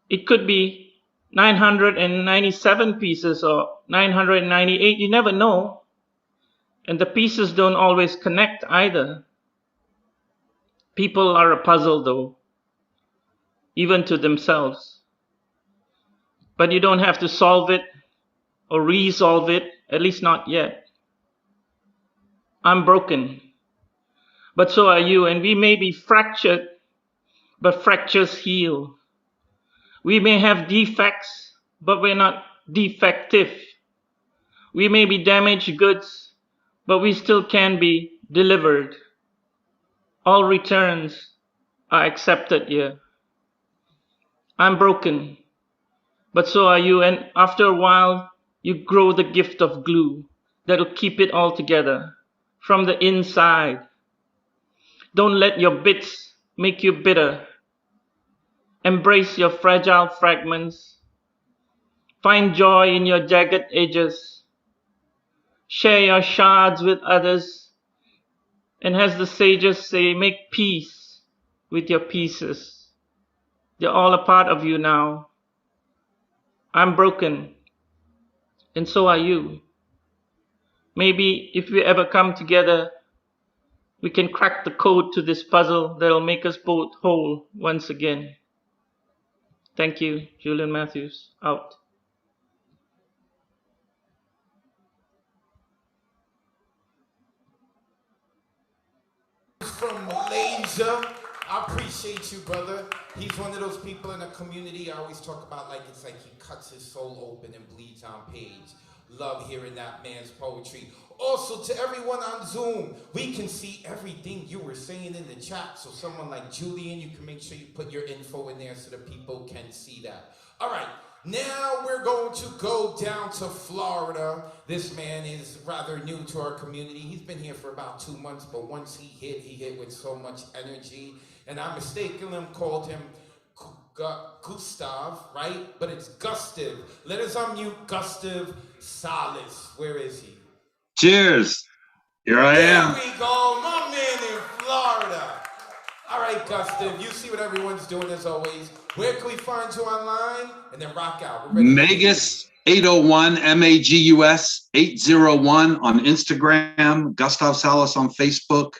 It could be 997 pieces or 998, you never know. And the pieces don't always connect either. People are a puzzle though, even to themselves. But you don't have to solve it or resolve it, at least not yet. I'm broken, but so are you, and we may be fractured, but fractures heal. We may have defects, but we're not defective. We may be damaged goods, but we still can be delivered. All returns are accepted here. I'm broken, but so are you, and after a while, you grow the gift of glue that'll keep it all together from the inside. Don't let your bits make you bitter. Embrace your fragile fragments. Find joy in your jagged edges. Share your shards with others. And as the sages say, make peace with your pieces. They're all a part of you now. I'm broken, and so are you. Maybe if we ever come together, we can crack the code to this puzzle that'll make us both whole once again. Thank you, Julian Matthews, out. From Malaysia. I appreciate you, brother. He's one of those people in the community I always talk about like it's like he cuts his soul open and bleeds on page. Love hearing that man's poetry. Also, to everyone on Zoom, we can see everything you were saying in the chat. So someone like Julian, you can make sure you put your info in there so that people can see that. All right, now we're going to go down to Florida. This man is rather new to our community. He's been here for about 2 months, but once he hit with so much energy. And I mistakenly called him Gustav, right? But it's Gustav. Let us unmute Gustav Salas. Where is he? Cheers. Here I am. There we go, my man in Florida. right, Gustav, you see what everyone's doing as always. Where can we find you online? And then rock out. We're ready. Magus 801, MAGUS 801 on Instagram, Gustav Salas on Facebook.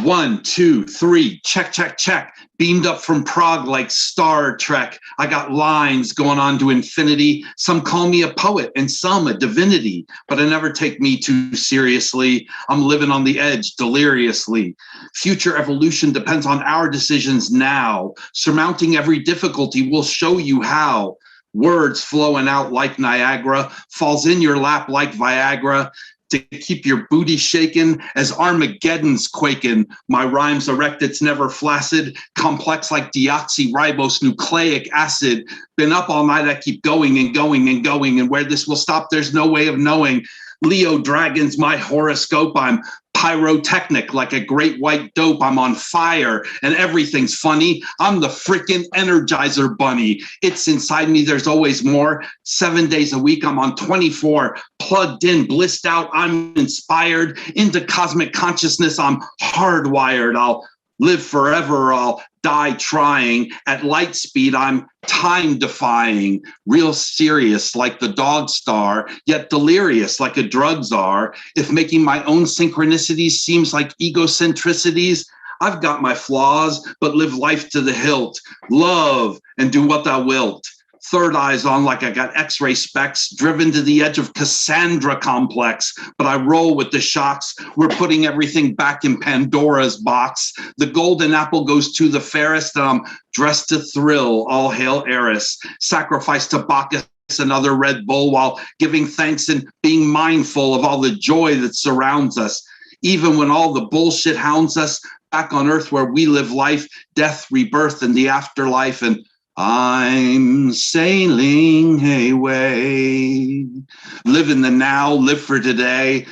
1, 2, 3, check, check, check. Beamed up from Prague like Star Trek. I got lines going on to infinity. Some call me a poet and some a divinity, but I never take me too seriously. I'm living on the edge deliriously. Future evolution depends on our decisions now. Surmounting every difficulty will show you how. Words flowing out like Niagara, falls in your lap like Viagra, to keep your booty shaking as Armageddon's quaking. My rhymes erect, it's never flaccid, complex like deoxyribose nucleic acid. Been up all night, I keep going and going and going, and where this will stop, there's no way of knowing. Leo Dragon's my horoscope. I'm pyrotechnic like a great white dope. I'm on fire and everything's funny. I'm the freaking Energizer Bunny. It's inside me. There's always more. 7 days a week. I'm on 24, plugged in, blissed out. I'm inspired into cosmic consciousness. I'm hardwired. I'll live forever. I'll die trying. At light speed, I'm time defying, real serious like the dog star, yet delirious like a drug czar. If making my own synchronicities seems like egocentricities, I've got my flaws, but live life to the hilt. Love and do what thou wilt. Third eyes on like I got x-ray specs, driven to the edge of Cassandra complex, but I roll with the shocks. We're putting everything back in Pandora's box. The golden apple goes to the fairest, and I'm dressed to thrill. All hail Eris. Sacrifice to Bacchus another Red Bull while giving thanks and being mindful of all the joy that surrounds us. Even when all the bullshit hounds us, back on earth where we live life, death, rebirth, and the afterlife, and I'm sailing away. Live in the now, live for today.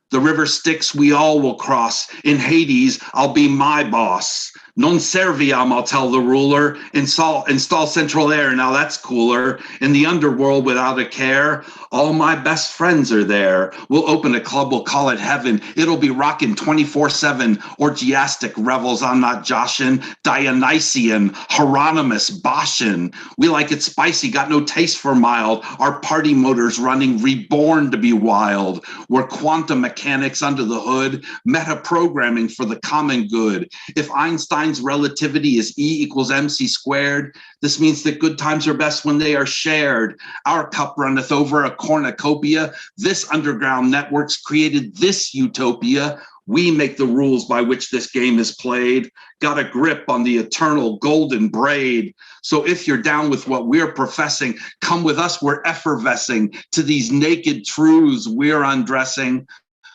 The river Styx we all will cross. In Hades, I'll be my boss. Non serviam, I'll tell the ruler. Install central air, now that's cooler. In the underworld without a care, all my best friends are there. We'll open a club, we'll call it heaven. It'll be rocking 24/7. Orgiastic revels, I'm not joshing. Dionysian, Hieronymus, Boshin. We like it spicy, got no taste for mild. Our party motors running, reborn to be wild. We're quantum mechanics under the hood, meta programming for the common good. If Einstein's relativity is E equals MC squared, this means that good times are best when they are shared. Our cup runneth over a cornucopia. This underground network's created this utopia. We make the rules by which this game is played. Got a grip on the eternal golden braid. So if you're down with what we're professing, come with us, we're effervescing. To these naked truths we're undressing.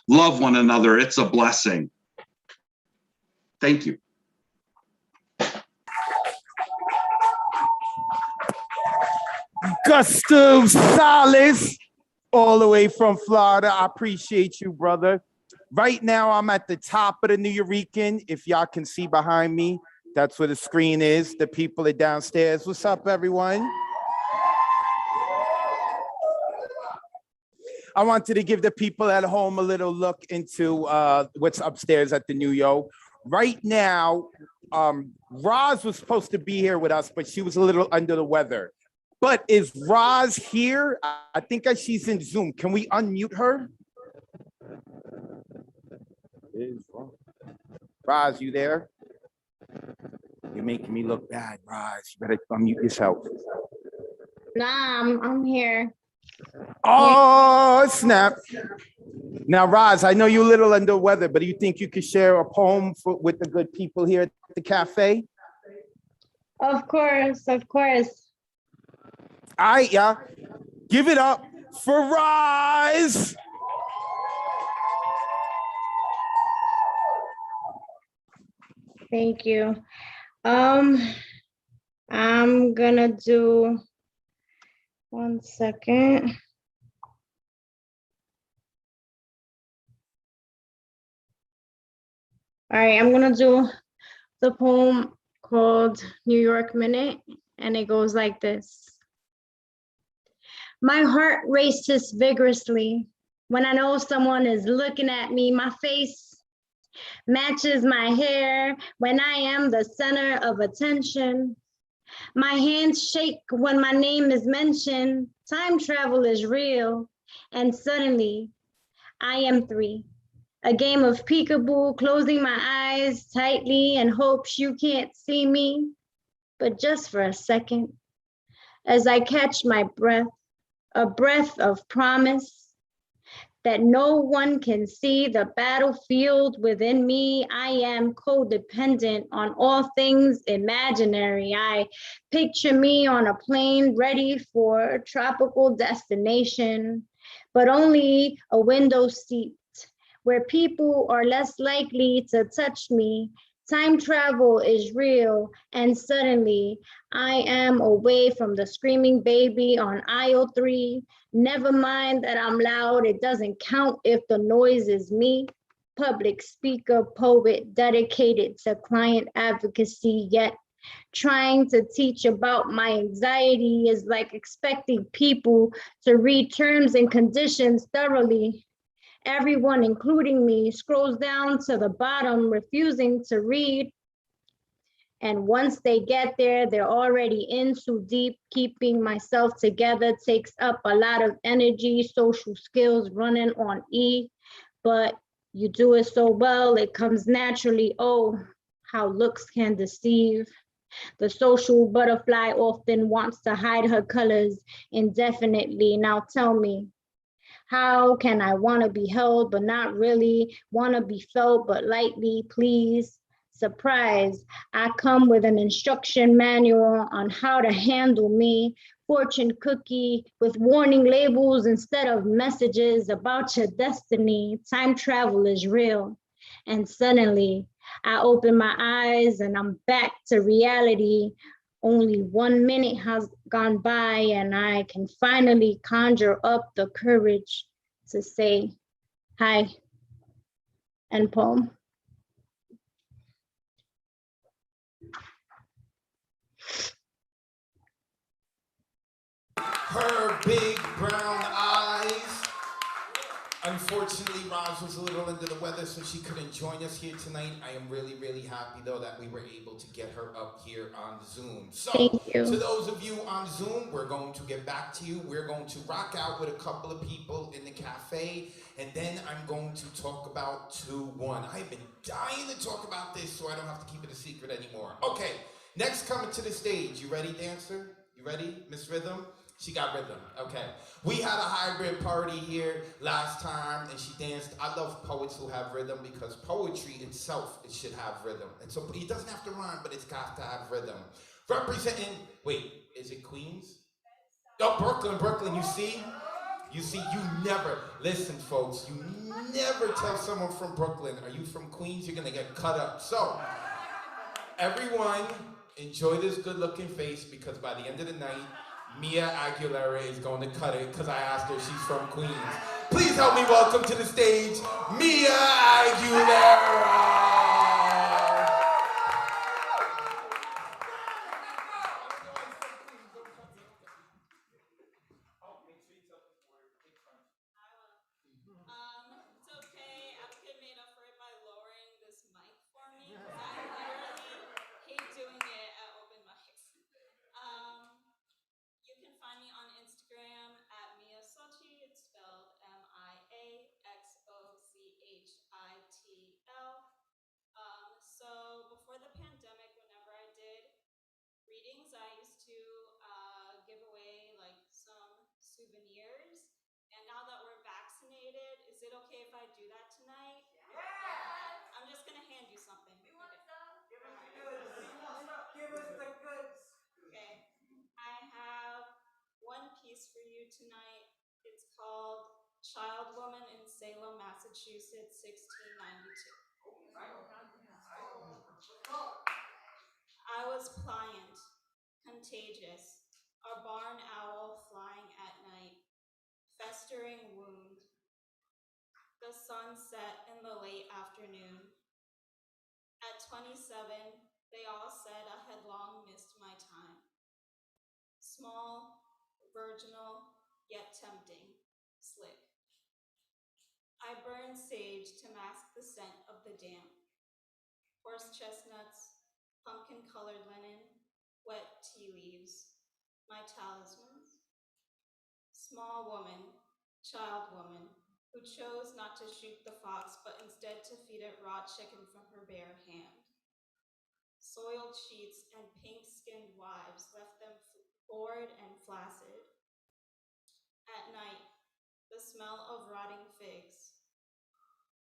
Love one another, it's a blessing. Thank you. Gustav Salas, all the way from Florida. I appreciate you, brother. Right now, I'm at the top of the Nuyorican. If y'all can see behind me, that's where the screen is. The people are downstairs. What's up, everyone? I wanted to give the people at home a little look into what's upstairs at the Nuyo. Right now, Roz was supposed to be here with us, but she was a little under the weather. But is Roz here? I think she's in Zoom. Can we unmute her? Roz, you there? You're making me look bad, Roz. You better unmute yourself. Nah, I'm here. Oh, snap. Now, Roz, I know you're a little under weather, but do you think you could share a poem with the good people here at the cafe? Of course, of course. All right, y'all. Give it up for Roz. Thank you. I'm gonna do 1 second. All right, I'm gonna do the poem called New York Minute, and it goes like this. My heart races vigorously when I know someone is looking at me. My face matches my hair when I am the center of attention. My hands shake when my name is mentioned. Time travel is real. And suddenly, I am 3. A game of peekaboo, closing my eyes tightly in hopes you can't see me. But just for a second, as I catch my breath, a breath of promise, that no one can see the battlefield within me. I am codependent on all things imaginary. I picture me on a plane ready for a tropical destination, but only a window seat where people are less likely to touch me. Time travel is real, and suddenly I am away from the screaming baby on aisle 3. Never mind that I'm loud, it doesn't count if the noise is me. Public speaker, poet, dedicated to client advocacy, yet trying to teach about my anxiety is like expecting people to read terms and conditions thoroughly. Everyone, including me, scrolls down to the bottom, refusing to read. And once they get there, they're already in too deep. Keeping myself together takes up a lot of energy, social skills running on E. But you do it so well, it comes naturally. Oh, how looks can deceive. The social butterfly often wants to hide her colors indefinitely. Now tell me, how can I want to be held, but not really, want to be felt, but lightly, please? Surprise, I come with an instruction manual on how to handle me. Fortune cookie with warning labels instead of messages about your destiny. Time travel is real. And suddenly, I open my eyes and I'm back to reality. Only 1 minute has gone by and I can finally conjure up the courage to say hi and poem. Her big brown eyes. Unfortunately, Raj was a little under the weather, so she couldn't join us here tonight. I am really, really happy, though, that we were able to get her up here on Zoom. So, Thank you. to those of you on Zoom, we're going to get back to you. We're going to rock out with a couple of people in the cafe, and then I'm going to talk about 2-1. I've been dying to talk about this, so I don't have to keep it a secret anymore. Okay, next coming to the stage. You ready, dancer? You ready, Miss Rhythm? She got rhythm, okay. We had a hybrid party here last time and she danced. I love poets who have rhythm because poetry itself, it should have rhythm. And so it doesn't have to rhyme, but it's got to have rhythm. Representing, wait, is it Queens? Oh, Brooklyn, you see? You see, you never, listen folks, you never tell someone from Brooklyn, are you from Queens? You're gonna get cut up. So, everyone, enjoy this good looking face because by the end of the night, Mia Aguilera is going to cut it because I asked her if she's from Queens. Please help me welcome to the stage, Mia Aguilera. It's okay. Epcot made up for it by lowering this mic for me. I literally hate doing it at open mics. You can find me on Instagram at Mia Sochi. It's spelled MIAXOCHITL. So before the pandemic, whenever I did readings, I used to give away like some souvenirs. And now that we're vaccinated, is it okay if I do that tonight? Yeah! I'm just gonna hand you something. We want some. Give us the goods. Give us the goods. Okay. I have one piece for you tonight. It's called Child Woman in Salem, Massachusetts, 1692. I was pliant, contagious, a barn owl flying at night, festering wound. The sun set in the late afternoon. At 27, they all said I had long missed my time. Small, virginal, yet tempting, slick. I burned and sage to mask the scent of the damp. Horse chestnuts, pumpkin-colored linen, wet tea leaves, my talismans. Small woman, child woman, who chose not to shoot the fox, but instead to feed it raw chicken from her bare hand. Soiled sheets and pink-skinned wives left them bored and flaccid. At night, the smell of rotting figs.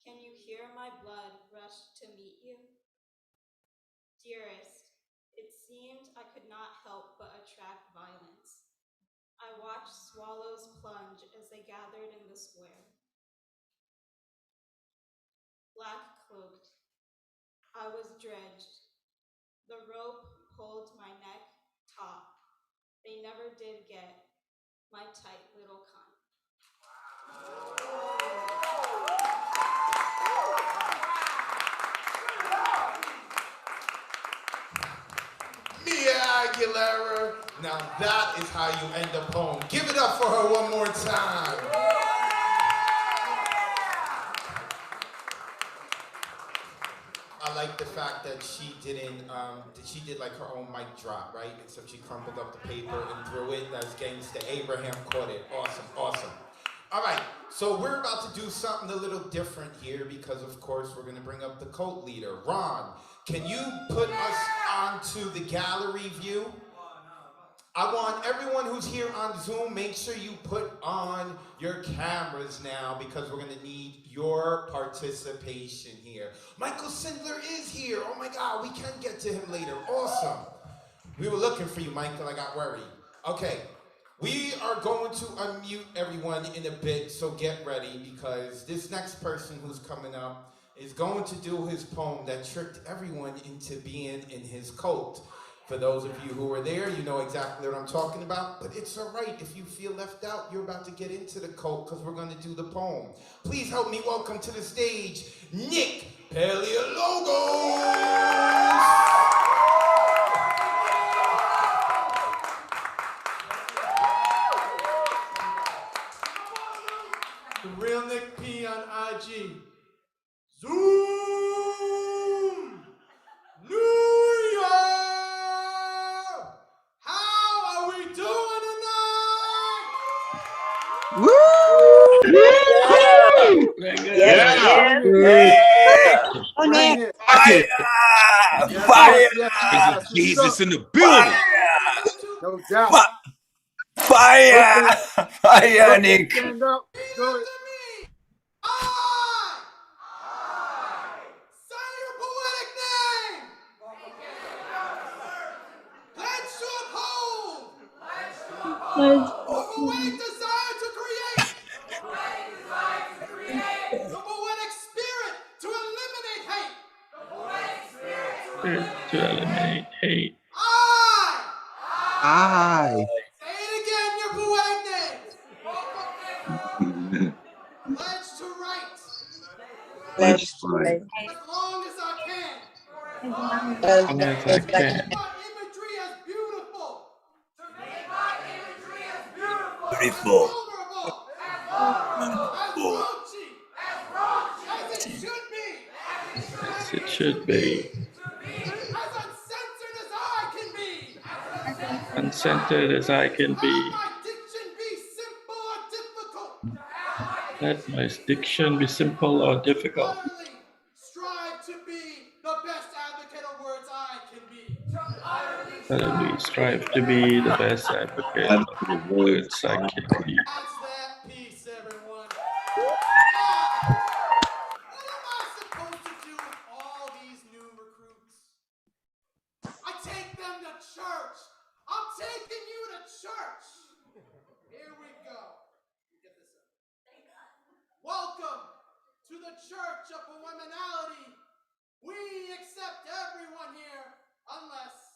Can you hear my blood rush to meet you? Dearest, it seemed I could not help but attract violence. I watched swallows plunge as they gathered in the square. Black cloaked, I was dredged. The rope pulled my neck taut. They never did get my tight little cunt. Mia Aguilera. Now that is how you end a poem. Give it up for her one more time. I like the fact that she did like her own mic drop, right? Except she crumpled up the paper and threw it. That's gangsta. Abraham caught it. Awesome, awesome. All right, so we're about to do something a little different here because, of course, we're going to bring up the cult leader. Ron, can you put us onto the gallery view? I want everyone who's here on Zoom, make sure you put on your cameras now because we're going to need your participation here. Michael Sindler is here. Oh my God, we can get to him later. Awesome. We were looking for you, Michael. I got worried. Okay, we are going to unmute everyone in a bit, so get ready because this next person who's coming up is going to do his poem that tricked everyone into being in his cult. For those of you who were there, you know exactly what I'm talking about, but it's all right. If you feel left out, you're about to get into the cult because we're going to do the poem. Please help me welcome to the stage, Nick Paleologos! The real Nick P on IG. Zoom! New York! How are we doing tonight? Woo! Yeah! Fire! Jesus in the building! No doubt. Fire! Fire, Nick! Stand up. Go ahead. Say your poetic name! Pledge to uphold! The poetic desire to create! The poetic spirit to eliminate hate! To eliminate hate. Aye. Say it again, your poetic name! Pledge to write! That's fine. As long as I can! As long as I can. My imagery as beautiful! Beautiful. As raunchy! As it should be! As it should be. As uncensored as I can be! Uncensored as I can be. My diction be simple or difficult! Let my diction be simple or difficult. Strive to be the best advocate of words I can be! Let me strive to be the best advocate of the words I can be. That's that piece, everyone! What am I supposed to do with all these new recruits? I take them to church! I'm taking you to church! Here we go. Get this up. Welcome to the Church of Womenality. We accept everyone here unless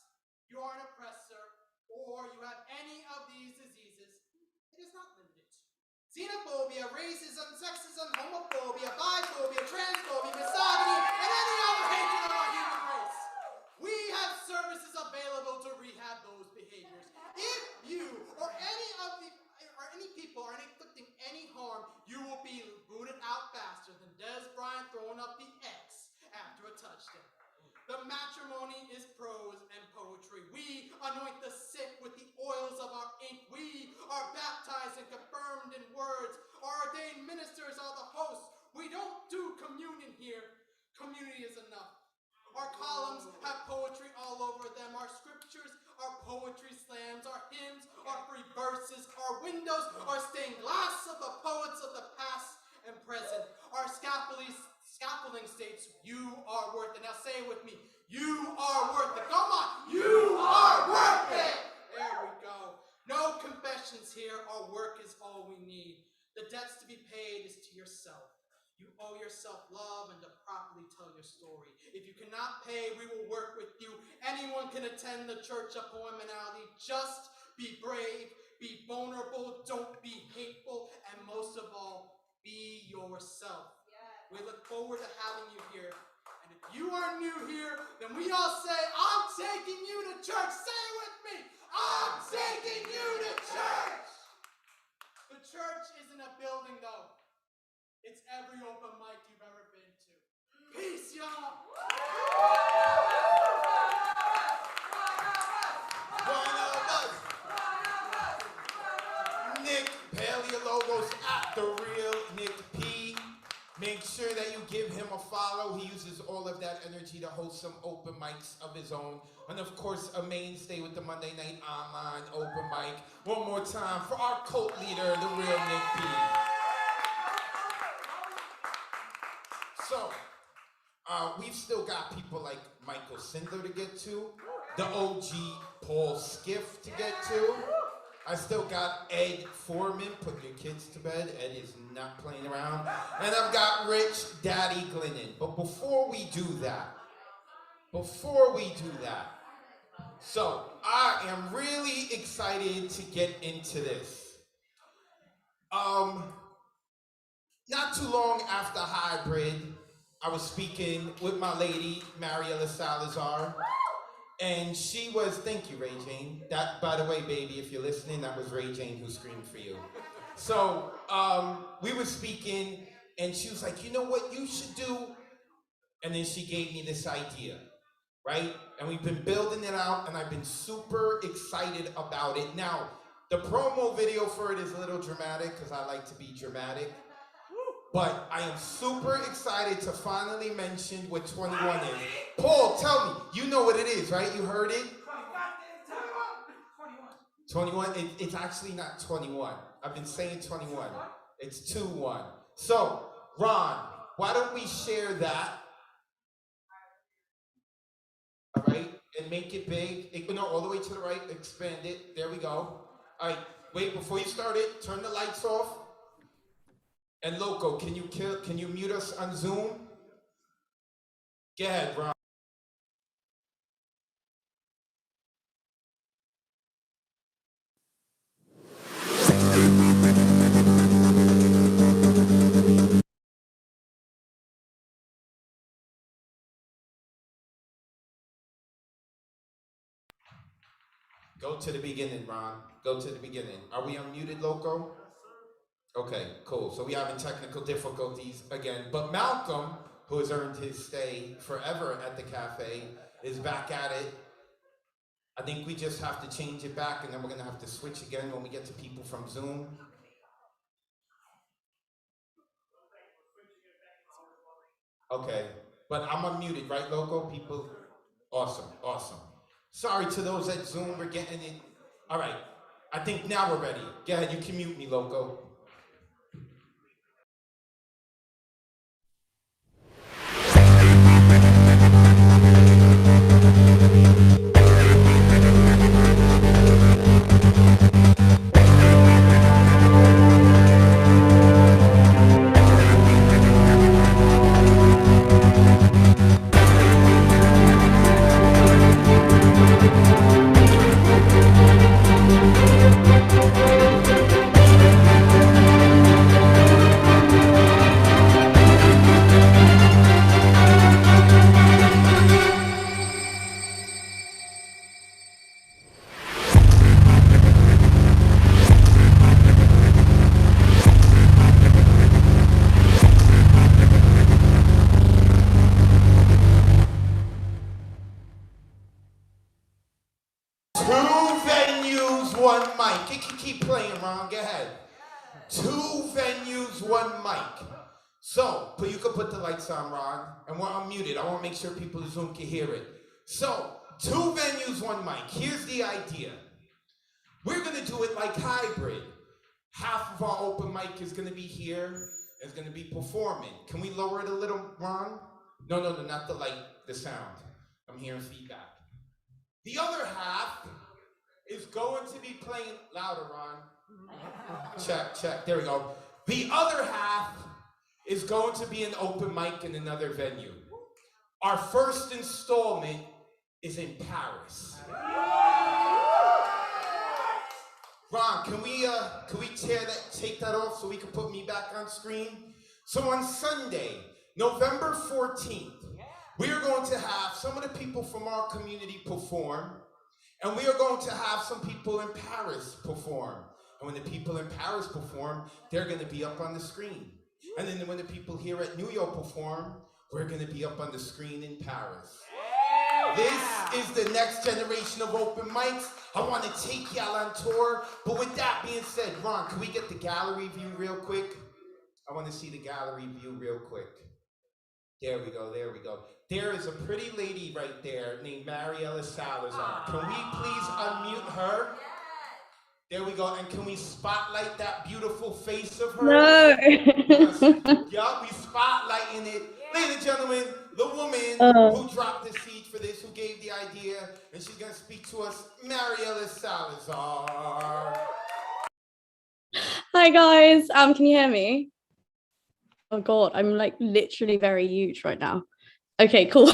you are an oppressor or you have any of these diseases. It is not limited to xenophobia, racism, sexism, homophobia, biphobia, transphobia, misogyny, and any other hatred of our human race. We have services available to rehab those behaviors. If you or any people are inflicting any harm, you will be booted out faster than dead up the X after a touchdown. The matrimony is prose and poetry. We anoint the sick with the oils of our ink. We are baptized and confirmed in words. Our ordained ministers are the hosts. We don't do communion here. Community is enough. Our columns have poetry all over them. Our scriptures are poetry slams. Our hymns are free verses. Our windows are stained glass of the poets of the past and present. Our scaffolding states, you are worth it. Now say it with me. You are worth it. Come on. You are worth it. There we go. No confessions here. Our work is all we need. The debts to be paid is to yourself. You owe yourself love and to properly tell your story. If you cannot pay, we will work with you. Anyone can attend the Church of Poemonality. Just be brave, be vulnerable, don't be hateful, and most of all, be yourself. We look forward to having you here. And if you are new here, then we all say, I'm taking you to church. Say it with me. I'm taking you to church. The church isn't a building, though. It's every open mic you've ever been to. Peace, y'all. One of us. Nick Paleologos at the real Nick P. Make sure that you give him a follow. He uses all of that energy to host some open mics of his own. And of course, a mainstay with the Monday Night Online open mic. One more time for our cult leader, the real Nick P. So, we've still got people like Michael Sindler to get to, the OG Paul Skiff to get to. I still got Ed Foreman, put your kids to bed. Ed is not playing around. And I've got Rich Daddy Glennon. But before we do that, so I am really excited to get into this. Not too long after Hybrid, I was speaking with my lady, Mariela Salazar, and she was, thank you, Ray Jane. That, by the way, baby, if you're listening, that was Ray Jane who screamed for you. So, we were speaking, and she was like, you know what you should do? And then she gave me this idea, right? And we've been building it out, and I've been super excited about it. Now, the promo video for it is a little dramatic, because I like to be dramatic. But I am super excited to finally mention what 21 is. Paul, tell me, you know what it is, right? You heard it? 21? It's actually not 21. I've been saying 21. It's 2-1. So, Ron, why don't we share that? All right, and make it big. No, all the way to the right, expand it. There we go. All right, wait, before you start it, turn the lights off. And Loco, can you mute us on Zoom? Go ahead, Ron. Go to the beginning, Ron. Go to the beginning. Are we unmuted, Loco? Okay, cool. So we having technical difficulties again. But Malcolm, who has earned his stay forever at the cafe, is back at it. I think we just have to change it back, and then we're going to have to switch again when we get to people from Zoom. Okay, but I'm unmuted, right, Loco? People? Awesome, awesome. Sorry to those at Zoom, we're getting it. All right, I think now we're ready. Go ahead, you can mute me, Loco. So, but you can put the lights on, Ron, and we're unmuted. I want to make sure people in Zoom can hear it. So, 2 venues, 1 mic. Here's the idea. We're going to do it like hybrid. Half of our open mic is going to be here, is going to be performing. Can we lower it a little, Ron? No, not the light, the sound. I'm hearing feedback. The other half is going to be playing louder, Ron. Check, there we go. The other half is going to be an open mic in another venue. Our first installment is in Paris. Ron, can we take that off so we can put me back on screen? So on Sunday, November 14th, we are going to have some of the people from our community perform, and we are going to have some people in Paris perform. And when the people in Paris perform, they're going to be up on the screen. And then when the people here at New York perform, we're going to be up on the screen in Paris. This is the next generation of open mics. I want to take y'all on tour. But with that being said, Ron, can we get the gallery view real quick? I want to see the gallery view real quick. There we go. There is a pretty lady right there named Mariela Salazar. Can we please unmute her? There we go. And can we spotlight that beautiful face of hers? No. Yeah, we spotlighting it. Ladies and gentlemen, the woman who dropped the seed for this, who gave the idea, and she's going to speak to us, Mariela Salazar. Hi guys, can you hear me? Oh God, I'm like literally very huge right now. Okay, cool.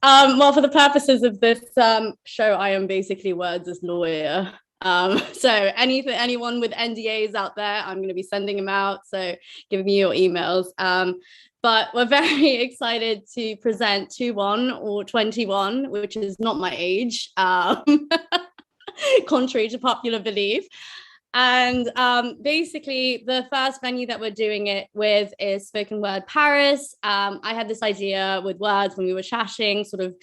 Well, for the purposes of this show, I am basically Wordz' lawyer. So anyone with NDAs out there, I'm going to be sending them out. So give me your emails. But we're very excited to present 21 or 21, which is not my age, contrary to popular belief. And basically, the first venue that we're doing it with is Spoken Word Paris. I had this idea with Wordz when we were chatting, sort of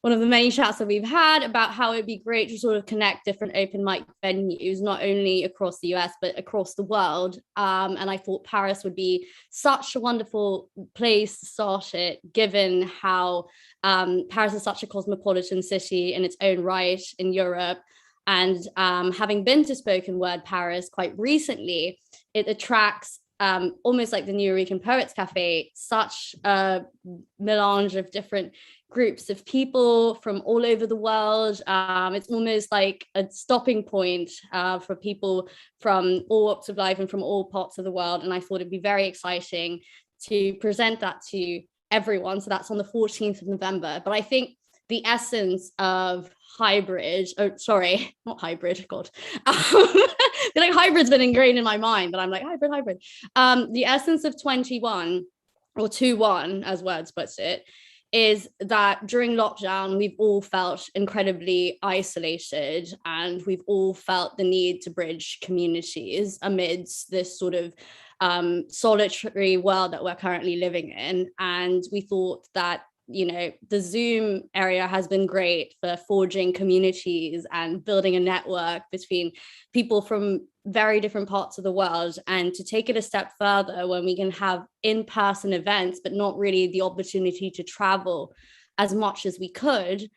one of the many chats that we've had about how it'd be great to sort of connect different open mic venues, not only across the US, but across the world. And I thought Paris would be such a wonderful place to start it, given how Paris is such a cosmopolitan city in its own right in Europe. And having been to Spoken Word Paris quite recently, it attracts almost like the Nuyorican Poets Café, such a melange of different groups of people from all over the world. It's almost like a stopping point for people from all walks of life and from all parts of the world. And I thought it'd be very exciting to present that to everyone. So that's on the 14th of November. But I think the essence of hybrid, not hybrid, God. Like hybrid's been ingrained in my mind, but I'm like, hybrid. The essence of 21 or 21, as Wordz puts it, is that during lockdown, we've all felt incredibly isolated, and we've all felt the need to bridge communities amidst this sort of solitary world that we're currently living in. And we thought that, you know, the Zoom area has been great for forging communities and building a network between people from very different parts of the world. And to take it a step further, when we can have in-person events, but not really the opportunity to travel as much as we could,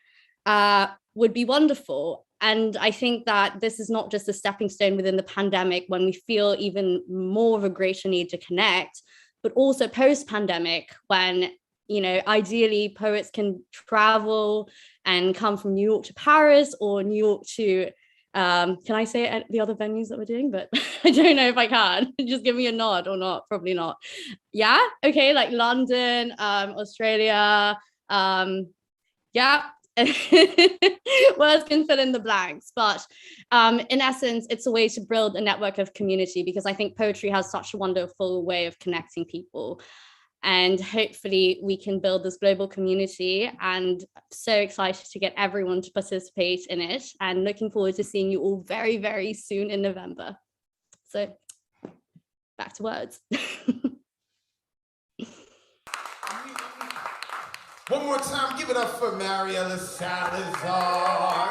would be wonderful. And I think that this is not just a stepping stone within the pandemic when we feel even more of a greater need to connect, but also post-pandemic when, you know, ideally poets can travel and come from New York to Paris or New York to, can I say it at the other venues that we're doing? But I don't know if I can. Just give me a nod or not, probably not. Yeah, okay, like London, Australia, yeah. Words can fill in the blanks, but in essence, it's a way to build a network of community, because I think poetry has such a wonderful way of connecting people. And hopefully we can build this global community, and so excited to get everyone to participate in it, and looking forward to seeing you all very, very soon in November. So back to Wordz. One more time, give it up for Mariela Salazar.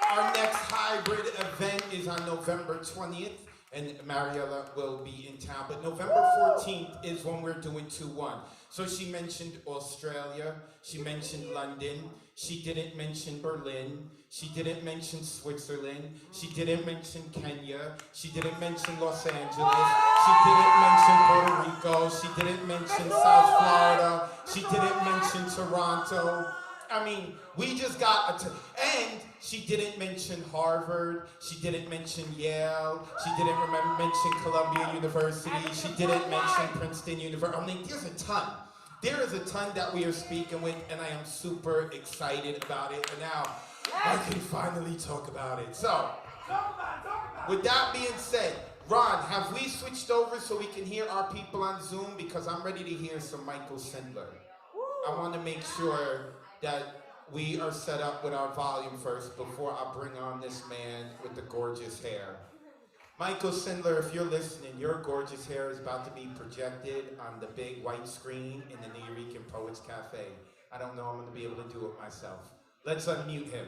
Our next hybrid event is on November 20th. and Mariella will be in town. But November 14th is when we're doing 2-1. So she mentioned Australia, she mentioned London, she didn't mention Berlin, she didn't mention Switzerland, she didn't mention Kenya, she didn't mention Los Angeles, she didn't mention Puerto Rico, she didn't mention South Florida, she didn't mention Toronto. I mean, we just got and she didn't mention Harvard, she didn't mention Yale, she didn't mention Columbia University, she didn't mention Princeton University. I mean, there's a ton. There is a ton that we are speaking with, and I am super excited about it. And now I can finally talk about it. So, with that being said, Ron, have we switched over so we can hear our people on Zoom? Because I'm ready to hear some Michael Sindler. I want to make sure that we are set up with our volume first before I bring on this man with the gorgeous hair. Michael Sindler, if you're listening, your gorgeous hair is about to be projected on the big white screen in the Nuyorican Poets Café. I don't know I'm going to be able to do it myself. Let's unmute him.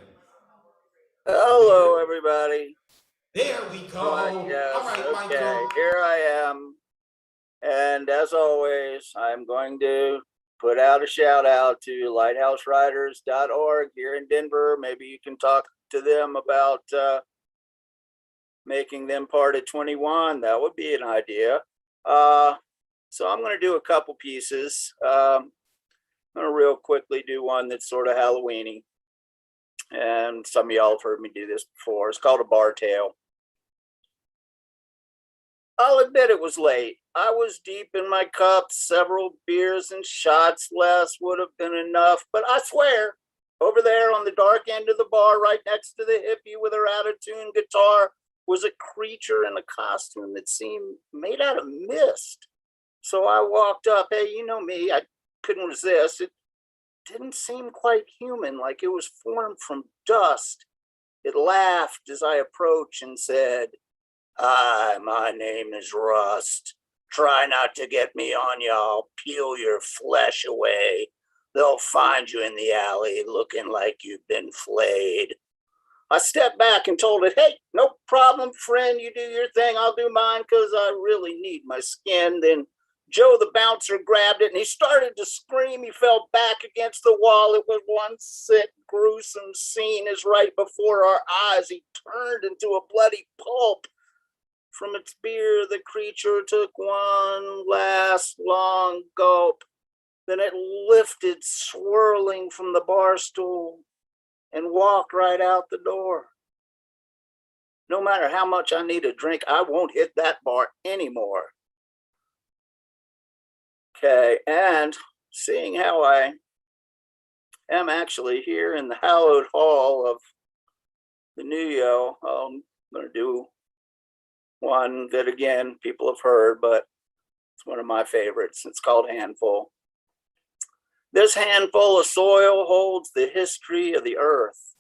Hello, everybody. There we go. Yes, all right, okay, Michael. here I am. And as always, I'm going to put out a shout out to lighthousewriters.org here in Denver. Maybe you can talk to them about making them part of 21. That would be an idea. So I'm going to do a couple pieces. I'm going to real quickly do one that's sort of Halloween-y. And some of y'all have heard me do this before. It's called a bar tale. I'll admit it was late. I was deep in my cups. Several beers and shots less would have been enough. But I swear, over there on the dark end of the bar, right next to the hippie with her out-of-tune guitar, was a creature in a costume that seemed made out of mist. So I walked up. Hey, you know me. I couldn't resist. It didn't seem quite human, like it was formed from dust. It laughed as I approached and said, "Hi, my name is Rust. Try not to get me on you. I'll peel your flesh away. They'll find you in the alley looking like you've been flayed." I stepped back and told it, "Hey, no problem, friend. You do your thing. I'll do mine because I really need my skin." Then Joe the bouncer grabbed it and he started to scream. He fell back against the wall. It was one sick, gruesome scene as right before our eyes he turned into a bloody pulp. From its beer, the creature took one last long gulp. Then it lifted, swirling from the bar stool, and walked right out the door. No matter how much I need a drink, I won't hit that bar anymore. Okay, and seeing how I am actually here in the hallowed hall of the Nuyo, I'm going to do one that, again, people have heard, but it's one of my favorites. It's called Handful. This handful of soil holds the history of the earth.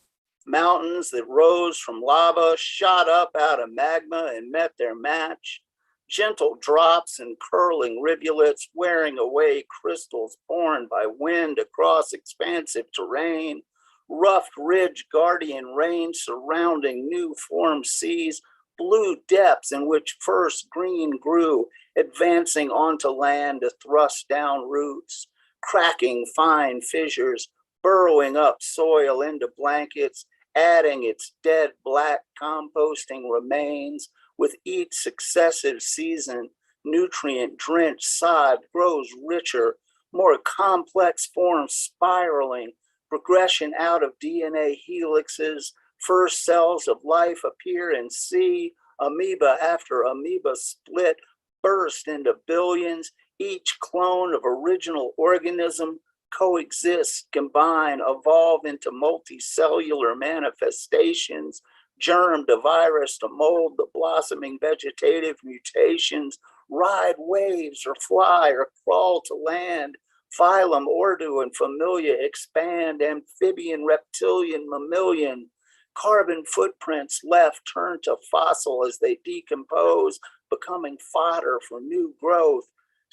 Mountains that rose from lava, shot up out of magma and met their match. Gentle drops and curling rivulets wearing away crystals borne by wind across expansive terrain. Rough ridge guardian range surrounding new formed seas. Blue depths in which first green grew, advancing onto land to thrust down roots. Cracking fine fissures, burrowing up soil into blankets, adding its dead black composting remains. With each successive season, nutrient-drenched sod grows richer, more complex forms spiraling, progression out of DNA helixes. First cells of life appear and see, amoeba after amoeba split, burst into billions. Each clone of original organism coexist, combine, evolve into multicellular manifestations, germ to virus to mold the blossoming vegetative mutations, ride waves or fly or crawl to land, phylum, ordo, and familia expand, amphibian, reptilian, mammalian, carbon footprints left turn to fossil as they decompose, becoming fodder for new growth.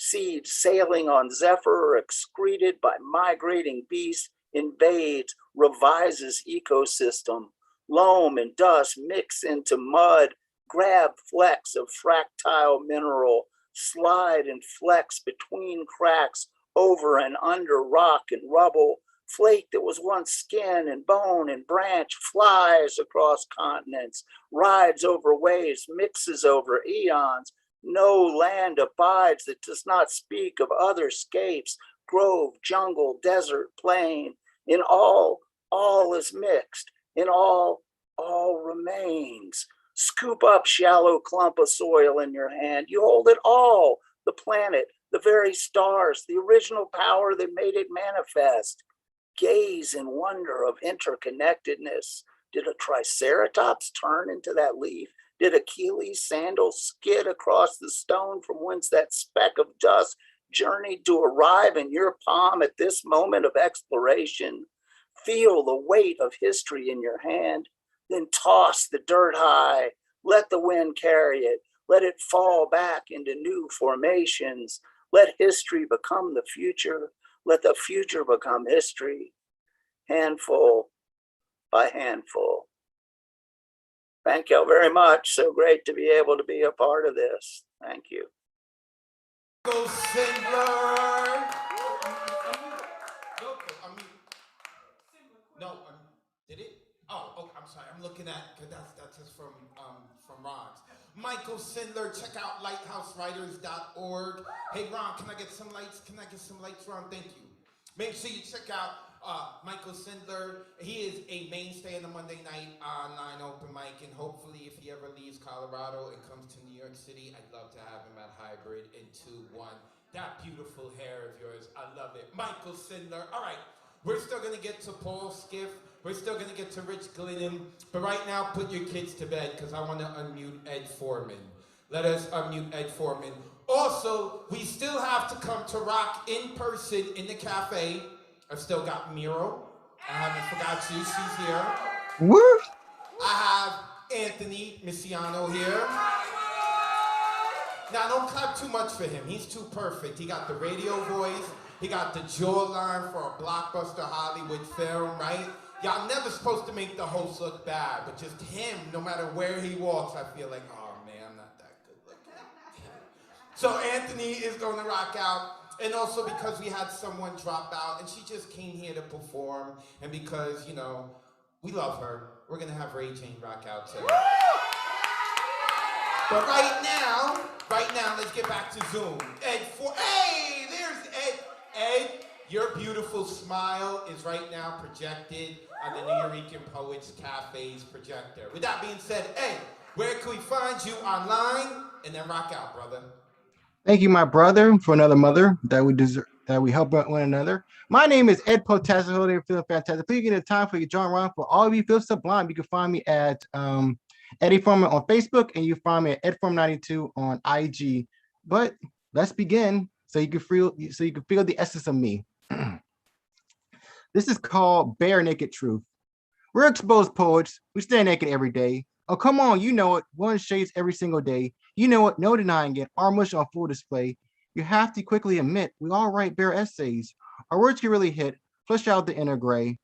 Seeds sailing on zephyr or excreted by migrating beasts invades, revises ecosystem. Loam and dust mix into mud, grab flecks of fractile mineral, slide and flex between cracks, over and under rock and rubble, flake that was once skin and bone and branch, flies across continents, rides over waves, mixes over eons. No land abides that does not speak of other scapes, grove, jungle, desert, plain. In all is mixed. In all remains. Scoop up shallow clump of soil in your hand. You hold it all, the planet, the very stars, the original power that made it manifest. Gaze in wonder of interconnectedness. Did a triceratops turn into that leaf? Did Achilles' sandal skid across the stone from whence that speck of dust journeyed to arrive in your palm at this moment of exploration? Feel the weight of history in your hand, then toss the dirt high. Let the wind carry it. Let it fall back into new formations. Let history become the future. Let the future become history, handful by handful. Thank you very much. So great to be able to be a part of this. Thank you. Did it? Oh, I'm sorry. I'm looking at, cause that's just from Ron's. Michael Sindler, check out lighthousewriters.org. Hey Ron, can I get some lights? Can I get some lights, Ron? Thank you. Make sure you check out Michael Sindler. He is a mainstay in the Monday night online open mic, and hopefully if he ever leaves Colorado and comes to New York City, I'd love to have him at Hybrid in 2-1. That beautiful hair of yours, I love it. Michael Sindler. All right, we're still gonna get to Paul Skiff. We're still gonna get to Rich Glennon, but right now put your kids to bed because I wanna unmute Ed Foreman. Let us unmute Ed Foreman. Also, we still have to come to rock in person in the cafe. I've still got Miro. I haven't forgot you, she's here. Woo! I have Anthony Misiano here. Now, don't clap too much for him. He's too perfect. He got the radio voice. He got the jawline for a blockbuster Hollywood film, right? Y'all never supposed to make the host look bad, but just him, no matter where he walks, I feel like, oh man, I'm not that good looking. So Anthony is going to rock out. And also because we had someone drop out and she just came here to perform. And because, you know, we love her, we're going to have Ray Jane rock out too. But right now, let's get back to Zoom. Hey, there's Ed. Ed, your beautiful smile is right now projected on the Nuyorican Poets Café's projector. With that being said, Ed, where can we find you online? And then rock out, brother. Thank you, my brother, for another mother that we deserve, that we help one another. My name is Ed Potastic. Hope you're feeling fantastic. Please get a time for your John Ron. For all of you feel sublime, you can find me at Eddie Foreman on Facebook, and you find me at EdForm92 on IG. But let's begin so you can feel the essence of me. This is called Bare Naked Truth. We're exposed poets. We stand naked every day. Oh, come on, you know it. One shades every single day. You know it, no denying it. Our mush on full display. You have to quickly admit, we all write bare essays. Our words can really hit, flush out the inner gray.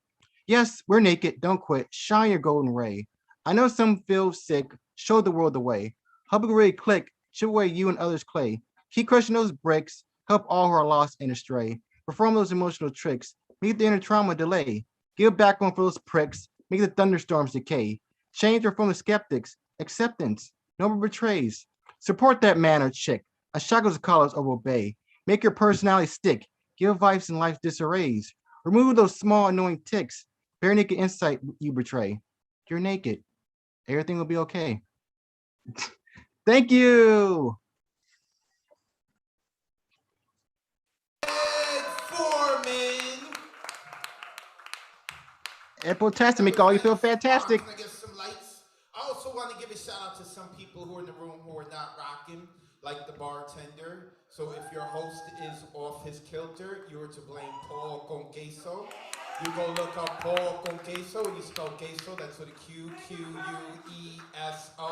Yes, we're naked, don't quit, shine your golden ray. I know some feel sick, show the world the way. Help it really click, chip away you and others' clay. Keep crushing those bricks, help all who are lost and astray. Perform those emotional tricks, meet the inner trauma delay. Give back on for those pricks, make the thunderstorms decay. Change from the skeptics, acceptance, no one betrays. Support that man or chick, a shackles of collars or obey. Make your personality stick, give vibes in life's disarrays. Remove those small annoying ticks, bare naked insight you betray. You're naked, everything will be okay. Thank you. Ed Potastic, make all you feel fantastic. Can I get some lights? I also want to give a shout out to some people who are in the room who are not rocking, like the bartender. So if your host is off his kilter, you are to blame Paul con queso. You go look up Paul con queso. You spell queso, that's with a Q, Q-U-E-S-O.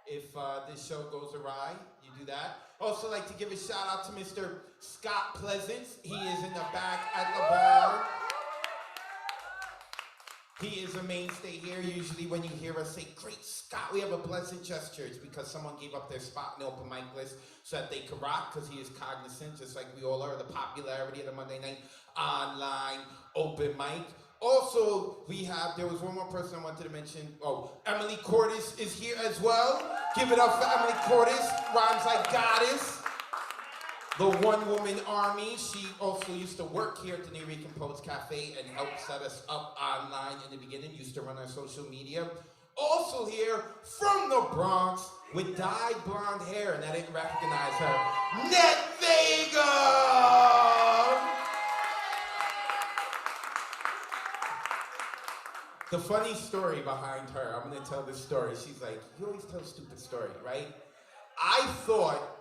If this show goes awry, you do that. Also like to give a shout out to Mr. Scott Pleasance. He is in the back at the bar. He is a mainstay here. Usually when you hear us say, "Great Scott," we have a pleasant gesture. It's because someone gave up their spot in the open mic list so that they could rock, because he is cognizant, just like we all are, the popularity of the Monday night online open mic. Also, there was one more person I wanted to mention. Oh, Emily Cordes is here as well. Give it up for Emily Cordes, rhymes like goddess. The one-woman army. She also used to work here at the Nuyorican Poets Café and helped set us up online in the beginning, used to run our social media. Also here from the Bronx with dyed blonde hair, and I didn't recognize her, Net Vega! The funny story behind her, I'm gonna tell this story. She's like, "You always tell a stupid story, right?" I thought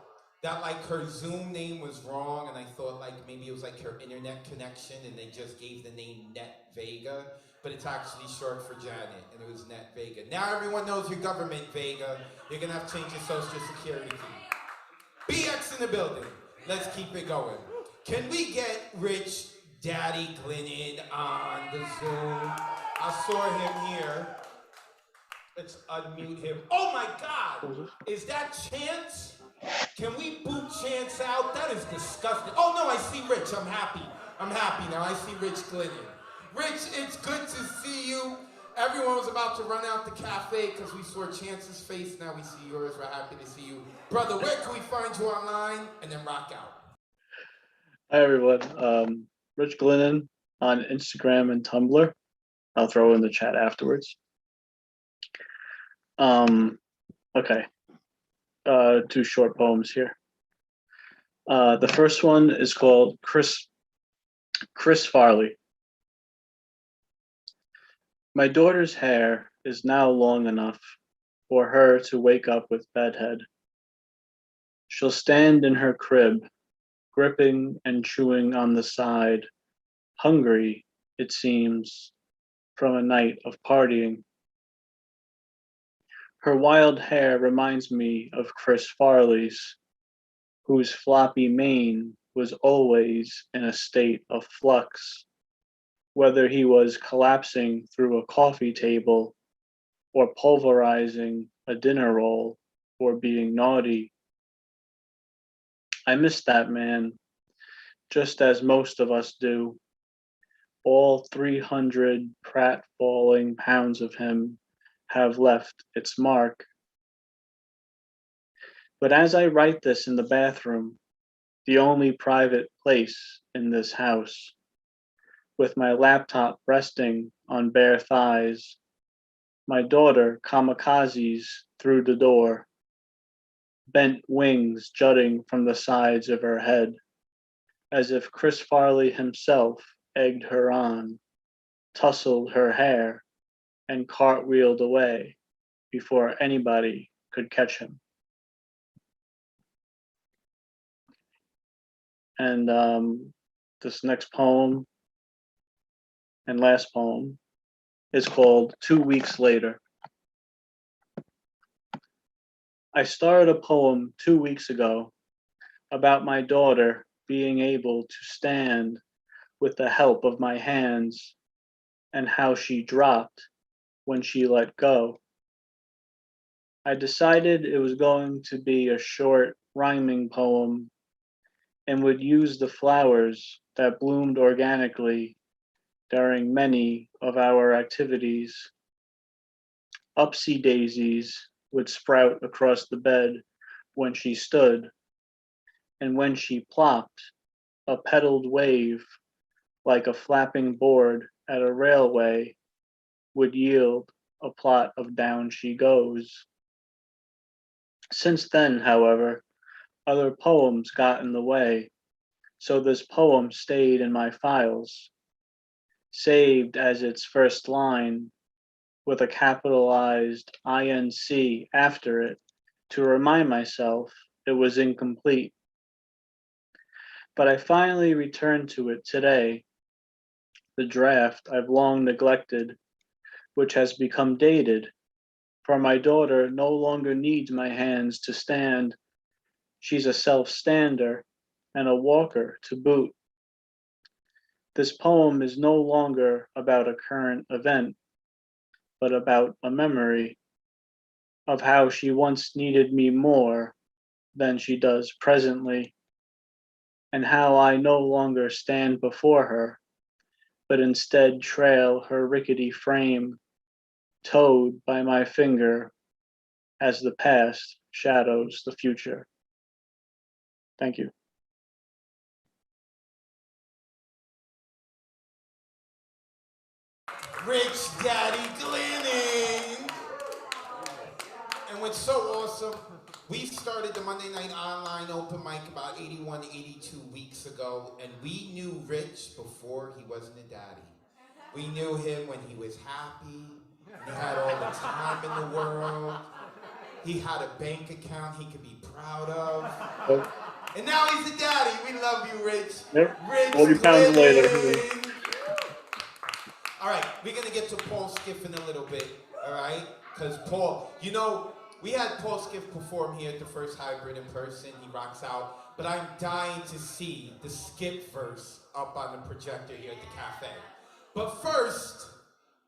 that like her Zoom name was wrong, and I thought like maybe it was like her internet connection and they just gave the name Net Vega, but it's actually short for Janet, and it was Net Vega. Now everyone knows your government, Vega. You're gonna have to change your social security key. BX in the building. Let's keep it going. Can we get Rich Daddy Glennon on the Zoom? I saw him here. Let's unmute him. Oh my God! Is that Chance? Can we boot Chance out? That is disgusting. Oh no, I see Rich. I'm happy. I'm happy now. I see Rich Glennon. Rich, it's good to see you. Everyone was about to run out the cafe because we saw Chance's face. Now we see yours. We're happy to see you. Brother, where can we find you online? And then rock out. Hi everyone. Rich Glennon on Instagram and Tumblr. I'll throw in the chat afterwards. Okay. Two short poems here. The first one is called Chris Farley. My daughter's hair is now long enough for her to wake up with bedhead. She'll stand in her crib, gripping and chewing on the side, hungry, it seems, from a night of partying. Her wild hair reminds me of Chris Farley's, whose floppy mane was always in a state of flux, whether he was collapsing through a coffee table or pulverizing a dinner roll or being naughty. I miss that man, just as most of us do. All 300 pratfalling pounds of him have left its mark. But as I write this in the bathroom, the only private place in this house, with my laptop resting on bare thighs, my daughter kamikazes through the door, bent wings jutting from the sides of her head, as if Chris Farley himself egged her on, tousled her hair, and cartwheeled away before anybody could catch him. And this next poem and last poem is called 2 Weeks Later. I started a poem 2 weeks ago about my daughter being able to stand with the help of my hands and how she dropped when she let go. I decided it was going to be a short rhyming poem and would use the flowers that bloomed organically during many of our activities. Upsy daisies would sprout across the bed when she stood, and when she plopped, a pedaled wave, like a flapping board at a railway, would yield a plot of Down She Goes. Since then, however, other poems got in the way, so this poem stayed in my files, saved as its first line with a capitalized INC after it to remind myself it was incomplete. But I finally returned to it today, the draft I've long neglected, which has become dated, for my daughter no longer needs my hands to stand. She's a self-stander and a walker to boot. This poem is no longer about a current event, but about a memory of how she once needed me more than she does presently, and how I no longer stand before her, but instead trail her rickety frame, towed by my finger as the past shadows the future. Thank you. Rich Daddy Glennon. And what's so awesome, we started the Monday Night Online Open Mic about 81, 82 weeks ago, and we knew Rich before he wasn't a daddy. We knew him when he was happy, he had all the time in the world, he had a bank account he could be proud of. And now he's a daddy. We love you, Rich. Yep. Rich 40 pounds later. Glennon. All right, we're going to get to Paul Skiff in a little bit, all right? Because Paul, you know, we had Paul Skiff perform here at the first hybrid in person. He rocks out. But I'm dying to see the Skip verse up on the projector here at the cafe. But first,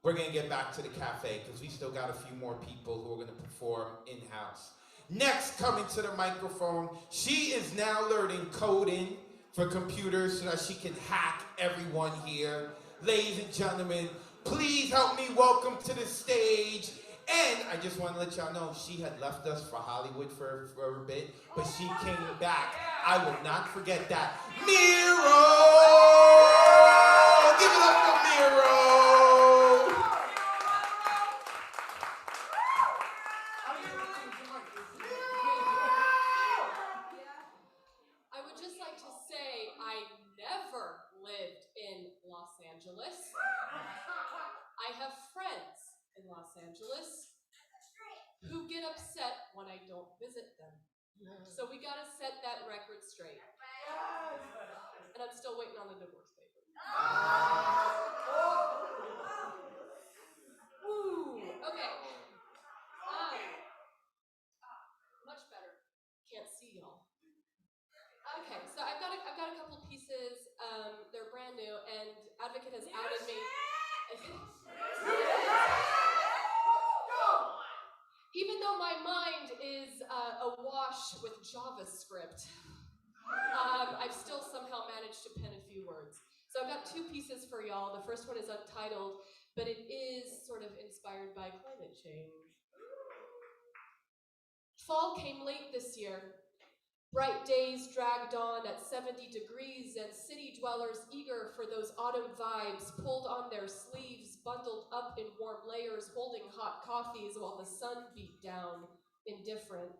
we're going to get back to the cafe because we still got a few more people who are going to perform in-house. Next, coming to the microphone, she is now learning coding for computers so that she can hack everyone here. Ladies and gentlemen, please help me welcome to the stage. And I just want to let y'all know she had left us for Hollywood for a bit, but she came back. I will not forget that. Miro! Give it up for Miro! I would just like to say I never lived in Los Angeles. I have friends in Los Angeles who get upset when I don't visit them. So we gotta set that record straight. And I'm still waiting on the divorce paper. Woo! Okay. Much better. Can't see y'all. Okay, so I've got a couple pieces. They're brand new, and Advocate has outed me. Even though my mind is awash with JavaScript, I've still somehow managed to pen a few words. So I've got two pieces for y'all. The first one is untitled, but it is sort of inspired by climate change. Fall came late this year. Bright days dragged on at 70 degrees, and city dwellers eager for those autumn vibes pulled on their sleeves, bundled up in warm layers, holding hot coffees while the sun beat down, indifferent.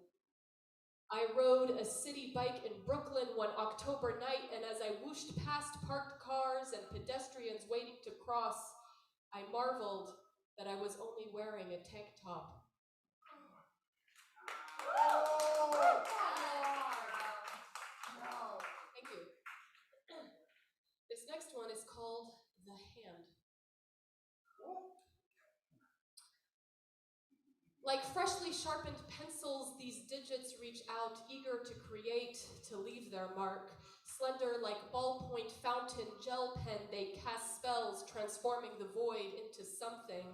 I rode a city bike in Brooklyn one October night, and as I whooshed past parked cars and pedestrians waiting to cross, I marveled that I was only wearing a tank top. Thank you. This next one is called The Hand. Like freshly sharpened pencils, these digits reach out, eager to create, to leave their mark. Slender like ballpoint fountain gel pen, they cast spells, transforming the void into something.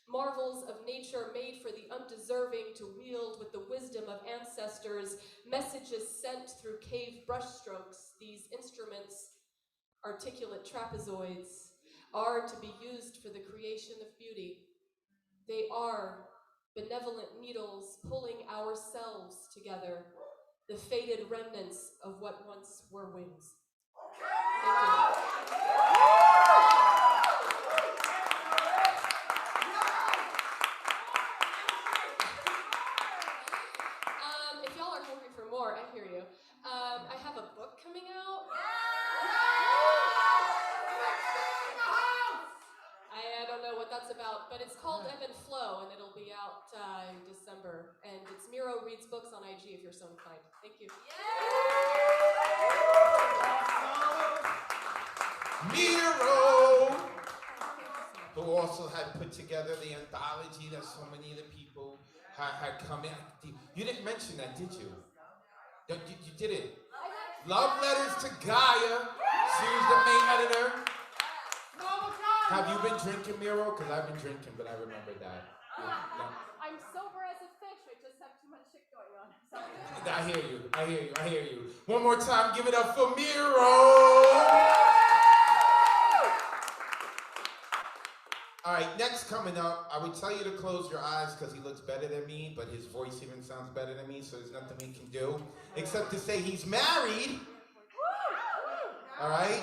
Marvels of nature made for the undeserving to wield with the wisdom of ancestors, messages sent through cave brushstrokes. These instruments, articulate trapezoids, are to be used for the creation of beauty. They are benevolent needles pulling ourselves together, the faded remnants of what once were wings. Thank you. If y'all are hungry for more, I hear you. I have a book coming out. I don't know what that's about, but it's called Ebb and Flow, and it'll be out in December. And it's Miro Reads Books on IG if you're so inclined. Thank you. Miro, who also had put together the anthology that so many of the people had come in. You didn't mention that, did you? You didn't. Love Letters to Gaia. She was the main editor. Have you been drinking, Miro? Because I've been drinking, but I remember that. No. I'm sober as a fish. I just have too much shit going on. Sorry. I hear you. I hear you. I hear you. One more time, give it up for Miro. All right, next coming up, I would tell you to close your eyes because he looks better than me, but his voice even sounds better than me, so there's nothing we can do except to say he's married. All right?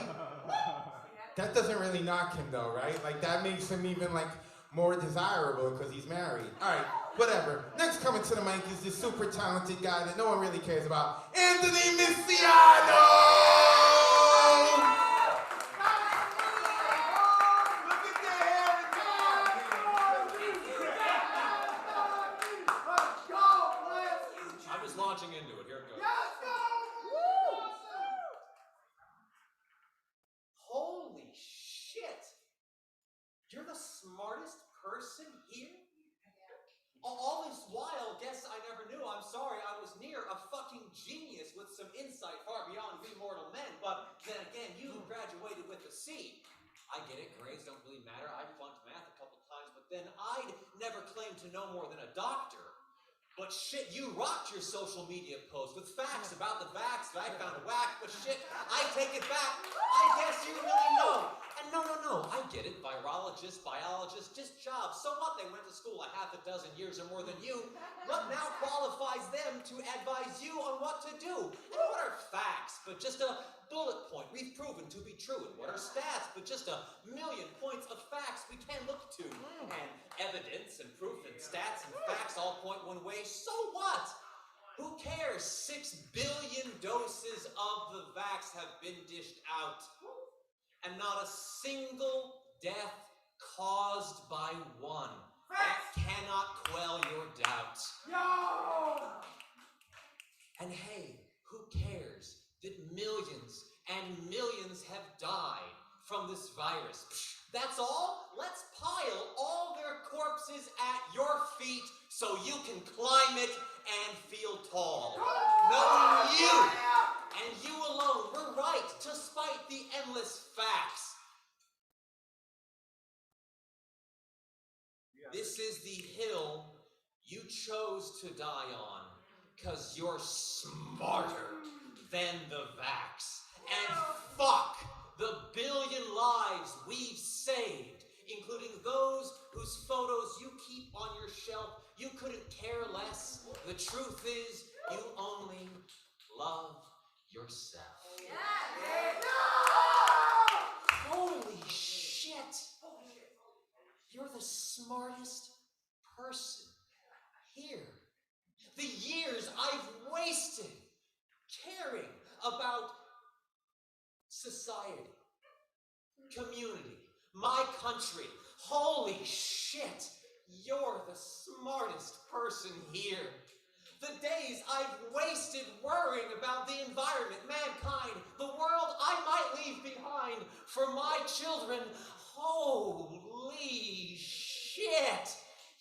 That doesn't really knock him though, right? Like that makes him even like more desirable because he's married. All right, whatever. Next coming to the mic is this super talented guy that no one really cares about, Anthony Misiano! I'm just launching into it. Here it goes. Holy shit! You're the smartest person here? All this while, guess I never knew. I'm sorry, I was near a fucking genius with some insight far beyond we mortal men. But then again, you graduated with a C. I get it, grades don't really matter. I flunked math a couple times, but then I'd never claim to know more than a doctor. But shit, you rocked your social media post with facts about the vax that I found whack, but shit, I take it back. I guess you really know. And no, I get it. Virologists, biologists, just jobs. So what? They went to school a half a dozen years or more than you. What now qualifies them to advise you on what to do? And what are facts but just a bullet point we've proven to be true? And what are stats but just a million points of facts we can look to? And evidence and proof and stats and facts all point one way. So what? Who cares? 6 billion doses of the vax have been dished out. And not a single death caused by one. That cannot quell your doubts. No! And hey, who cares that millions and millions have died from this virus? That's all? Let's pile all their corpses at your feet so you can climb it and feel tall. Knowing you and you alone were right, despite the endless facts. This is the hill you chose to die on, 'cause you're smarter than the vax. And fuck the billion lives we've saved, including those whose photos you keep on your shelf. You couldn't care less. The truth is, you only love yourself. Holy shit! You're the smartest person here. The years I've wasted caring about society, community, my country. Holy shit! You're the smartest person here. The days I've wasted worrying about the environment, mankind, the world I might leave behind for my children. Holy shit!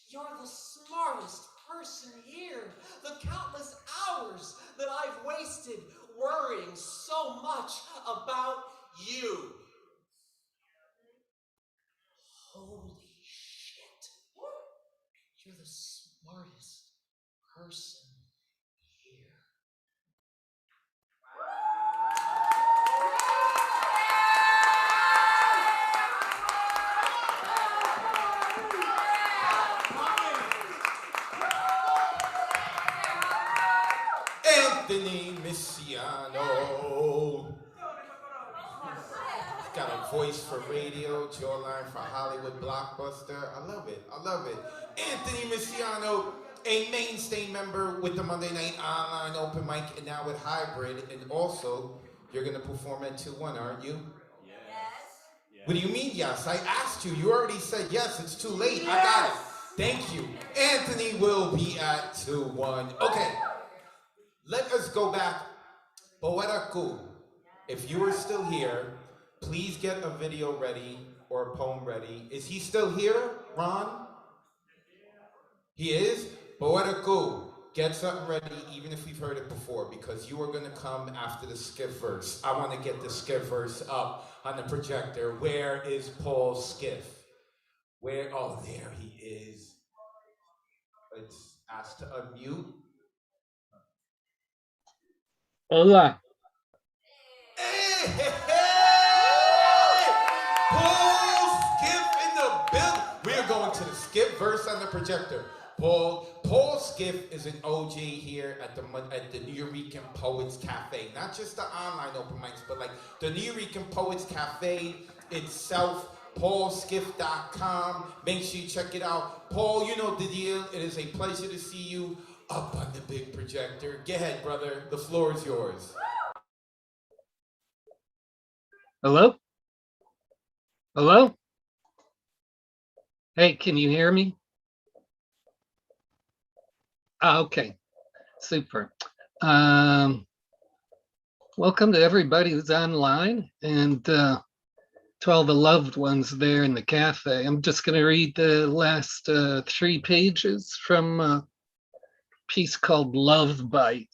You're the smartest person here. The countless hours that I've wasted worrying so much about you. Holy shit. You're the smartest person here. Anthony Misiano. Got a voice for radio, jawline for Hollywood blockbuster. I love it. I love it. Anthony Misiano, a mainstay member with the Monday Night Online Open Mic and now with Hybrid. And also, you're going to perform at 2-1, aren't you? Yes. What do you mean, yes? I asked you. You already said yes. It's too late. Yes. I got it. Thank you. Anthony will be at 2-1. Okay. Let us go back. Poetaku. If you are still here, please get a video ready or a poem ready. Is he still here, Ron? He is? Poetaku. get something ready, even if we've heard it before, because you are going to come after the skiff verse. I want to get the skiff verse up on the projector. Where is Paul's skiff? Where? Oh, there he is. Let's ask to unmute. Hola. Hey, hey, hey! Paul Skiff in the building. We are going to the skip verse on the projector. Paul Skiff is an OG here at the Nuyorican Poets Café. Not just the online open mics, but like the Nuyorican Poets Café itself. PaulSkiff.com. Make sure you check it out. Paul, you know the deal. It is a pleasure to see you up on the big projector. Go ahead, brother. The floor is yours. Hello? Hello? Hey, can you hear me? Okay, super. Welcome to everybody who's online and to all the loved ones there in the cafe. I'm just going to read the last 3 pages from a piece called Love Bite.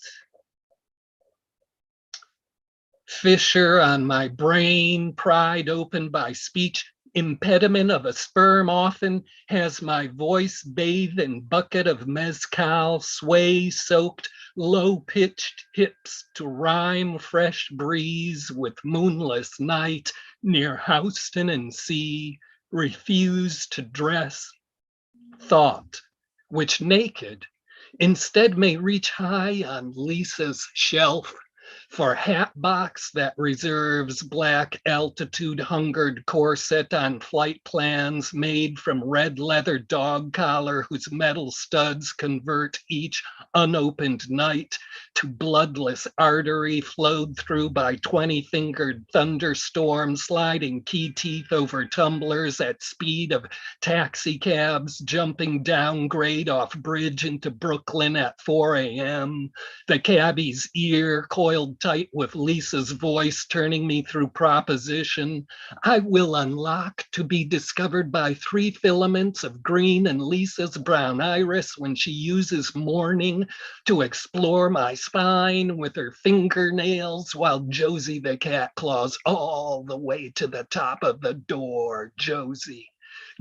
Fissure on my brain, pried open by speech impediment of a sperm often has my voice bathed in bucket of mezcal, sway soaked, low-pitched hips to rhyme fresh breeze with moonless night near Houston and sea, refuse to dress thought, which naked instead may reach high on Lisa's shelf for hat box that reserves black altitude hungered corset on flight plans made from red leather dog collar whose metal studs convert each unopened night to bloodless artery flowed through by 20-fingered thunderstorm sliding key teeth over tumblers at speed of taxi cabs jumping downgrade off bridge into Brooklyn at 4 a.m. The cabbie's ear coiled tight with Lisa's voice turning me through proposition. I will unlock to be discovered by 3 filaments of green and Lisa's brown iris when she uses morning to explore my spine with her fingernails while Josie the cat claws all the way to the top of the door.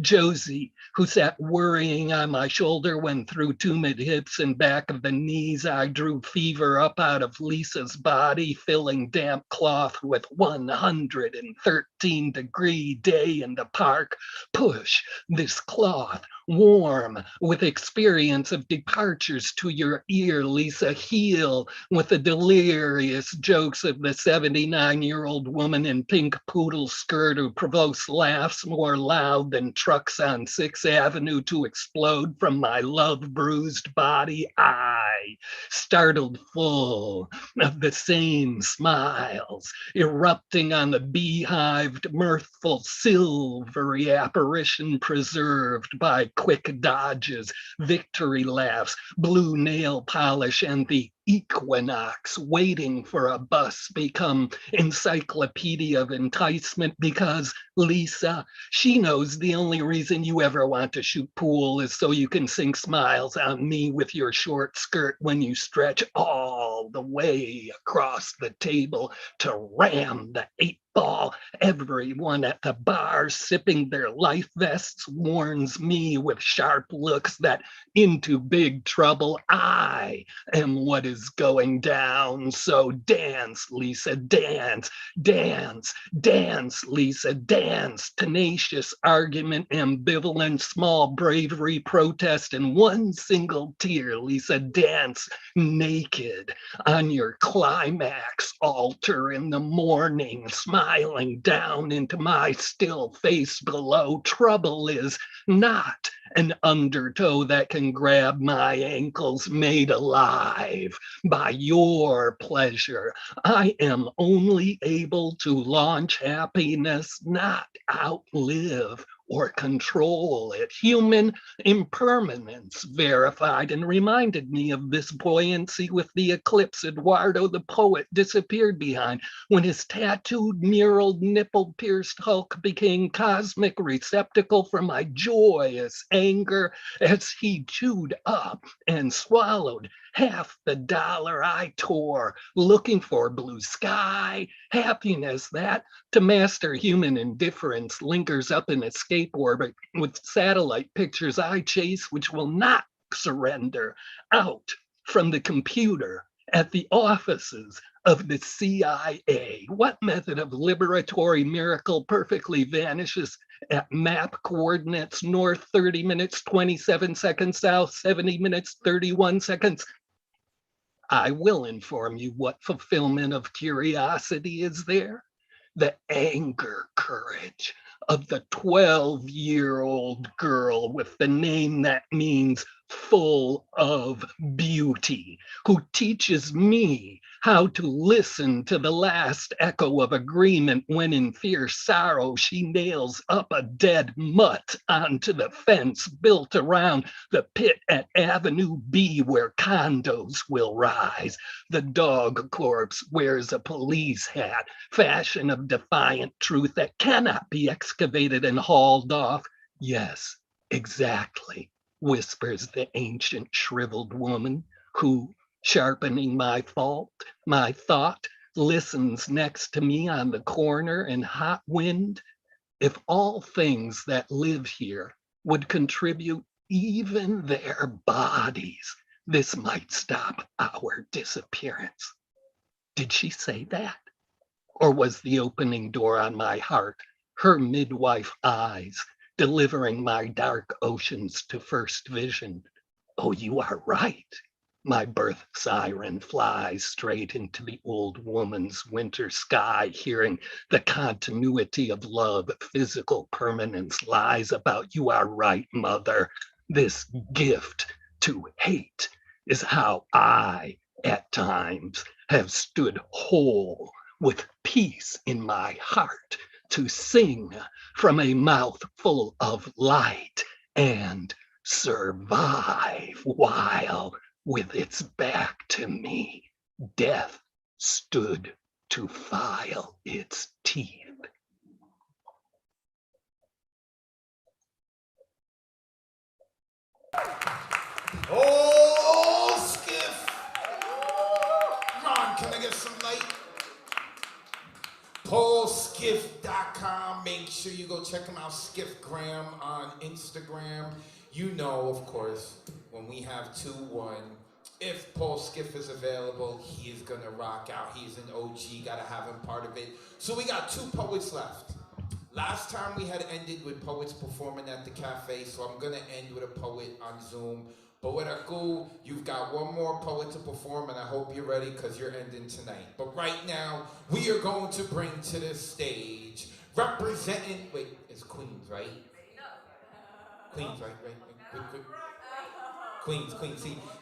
Josie, who sat worrying on my shoulder when through tumid hips and back of the knees, I drew fever up out of Lisa's body, filling damp cloth with 113-degree day in the park. Push this cloth warm with experience of departures to your ear, Lisa. Heal with the delirious jokes of the 79-year-old woman in pink poodle skirt who provokes laughs more loud than trucks on 6th Avenue to explode from my love-bruised body. I, startled full of the same smiles, erupting on the beehived, mirthful, silvery apparition preserved by quick dodges, victory laughs, blue nail polish, and the equinox waiting for a bus become encyclopedia of enticement because Lisa, she knows the only reason you ever want to shoot pool is so you can sing smiles on me with your short skirt when you stretch all the way across the table to ram the 8-ball. Everyone at the bar sipping their life vests warns me with sharp looks that into big trouble I am what is going down. So dance, Lisa, dance, dance, dance, Lisa, dance. Tenacious argument, ambivalent, small bravery, protest, and one single tear, Lisa, dance naked on your climax altar in the morning, smiling down into my still face below. Trouble is not an undertow that can grab my ankles, made alive by your pleasure. I am only able to launch happiness, not outlive or control it. Human impermanence verified and reminded me of this buoyancy with the eclipse Eduardo the poet disappeared behind when his tattooed, muraled, nipple-pierced hulk became cosmic receptacle for my joyous anger as he chewed up and swallowed half the dollar I tore looking for blue sky, happiness that, to master human indifference, lingers up in escape orbit with satellite pictures I chase, which will not surrender out from the computer at the offices of the CIA. What method of liberatory miracle perfectly vanishes at map coordinates north 30 minutes, 27 seconds, south 70 minutes, 31 seconds? I will inform you what fulfillment of curiosity is there. The anger courage of the 12-year-old girl with the name that means full of beauty, who teaches me how to listen to the last echo of agreement when in fierce sorrow she nails up a dead mutt onto the fence built around the pit at Avenue B where condos will rise. The dog corpse wears a police hat, fashion of defiant truth that cannot be excavated and hauled off. Yes, exactly, whispers the ancient shriveled woman who, sharpening my fault, my thought, listens next to me on the corner in hot wind. If all things that live here would contribute even their bodies, this might stop our disappearance. Did she say that? Or was the opening door on my heart her midwife eyes delivering my dark oceans to first vision? Oh, you are right. My birth siren flies straight into the old woman's winter sky, hearing the continuity of love, physical permanence lies about. You are right, mother. This gift to hate is how I, at times, have stood whole with peace in my heart to sing from a mouth full of light and survive while, with its back to me, death stood to file its teeth. Oh, Skiff! Ron, can I get some light? PaulSkiff.com. Make sure you go check him out. Skiffgram on Instagram. You know, of course, when we have 2-1, if Paul Skiff is available, he is gonna rock out. He's an OG, gotta have him part of it. So we got 2 poets left. Last time we had ended with poets performing at the cafe, so I'm gonna end with a poet on Zoom. Poet Aku, you've got 1 more poet to perform, and I hope you're ready because you're ending tonight. But right now, we are going to bring to the stage, representing, wait, it's Queens, right? Queens, right? Queens.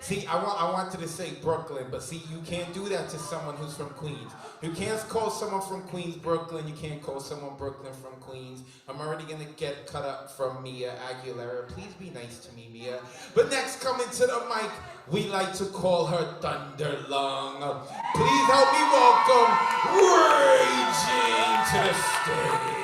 See, I wanted to say Brooklyn, but see, you can't do that to someone who's from Queens. You can't call someone from Queens Brooklyn. You can't call someone Brooklyn from Queens. I'm already gonna get cut up from Mia Aguilera. Please be nice to me, Mia. But next, coming to the mic, we like to call her Thunderlung. Please help me welcome Raging to the stage.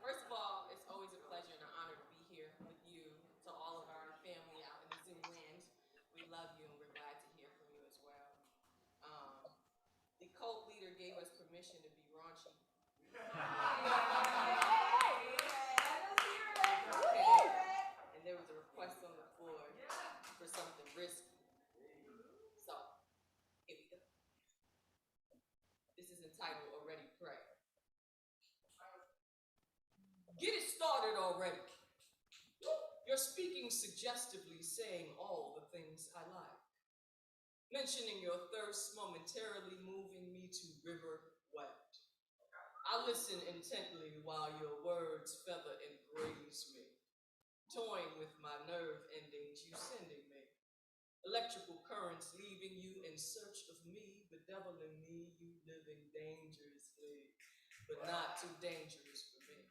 First of all, it's always a pleasure and an honor to be here with you. To all of our family out in the Zoom land, we love you and we're glad to hear from you as well. The cult leader gave us permission to be raunchy. And there was a request on the floor for something risky. So, here we go. This is entitled Already Pray. Get it started already. You're speaking suggestively, saying all the things I like. Mentioning your thirst, momentarily moving me to river wet. I listen intently while your words feather and graze me, toying with my nerve endings you sending me. Electrical currents leaving you in search of me, bedeviling me, you living dangerously, but not too dangerous for me.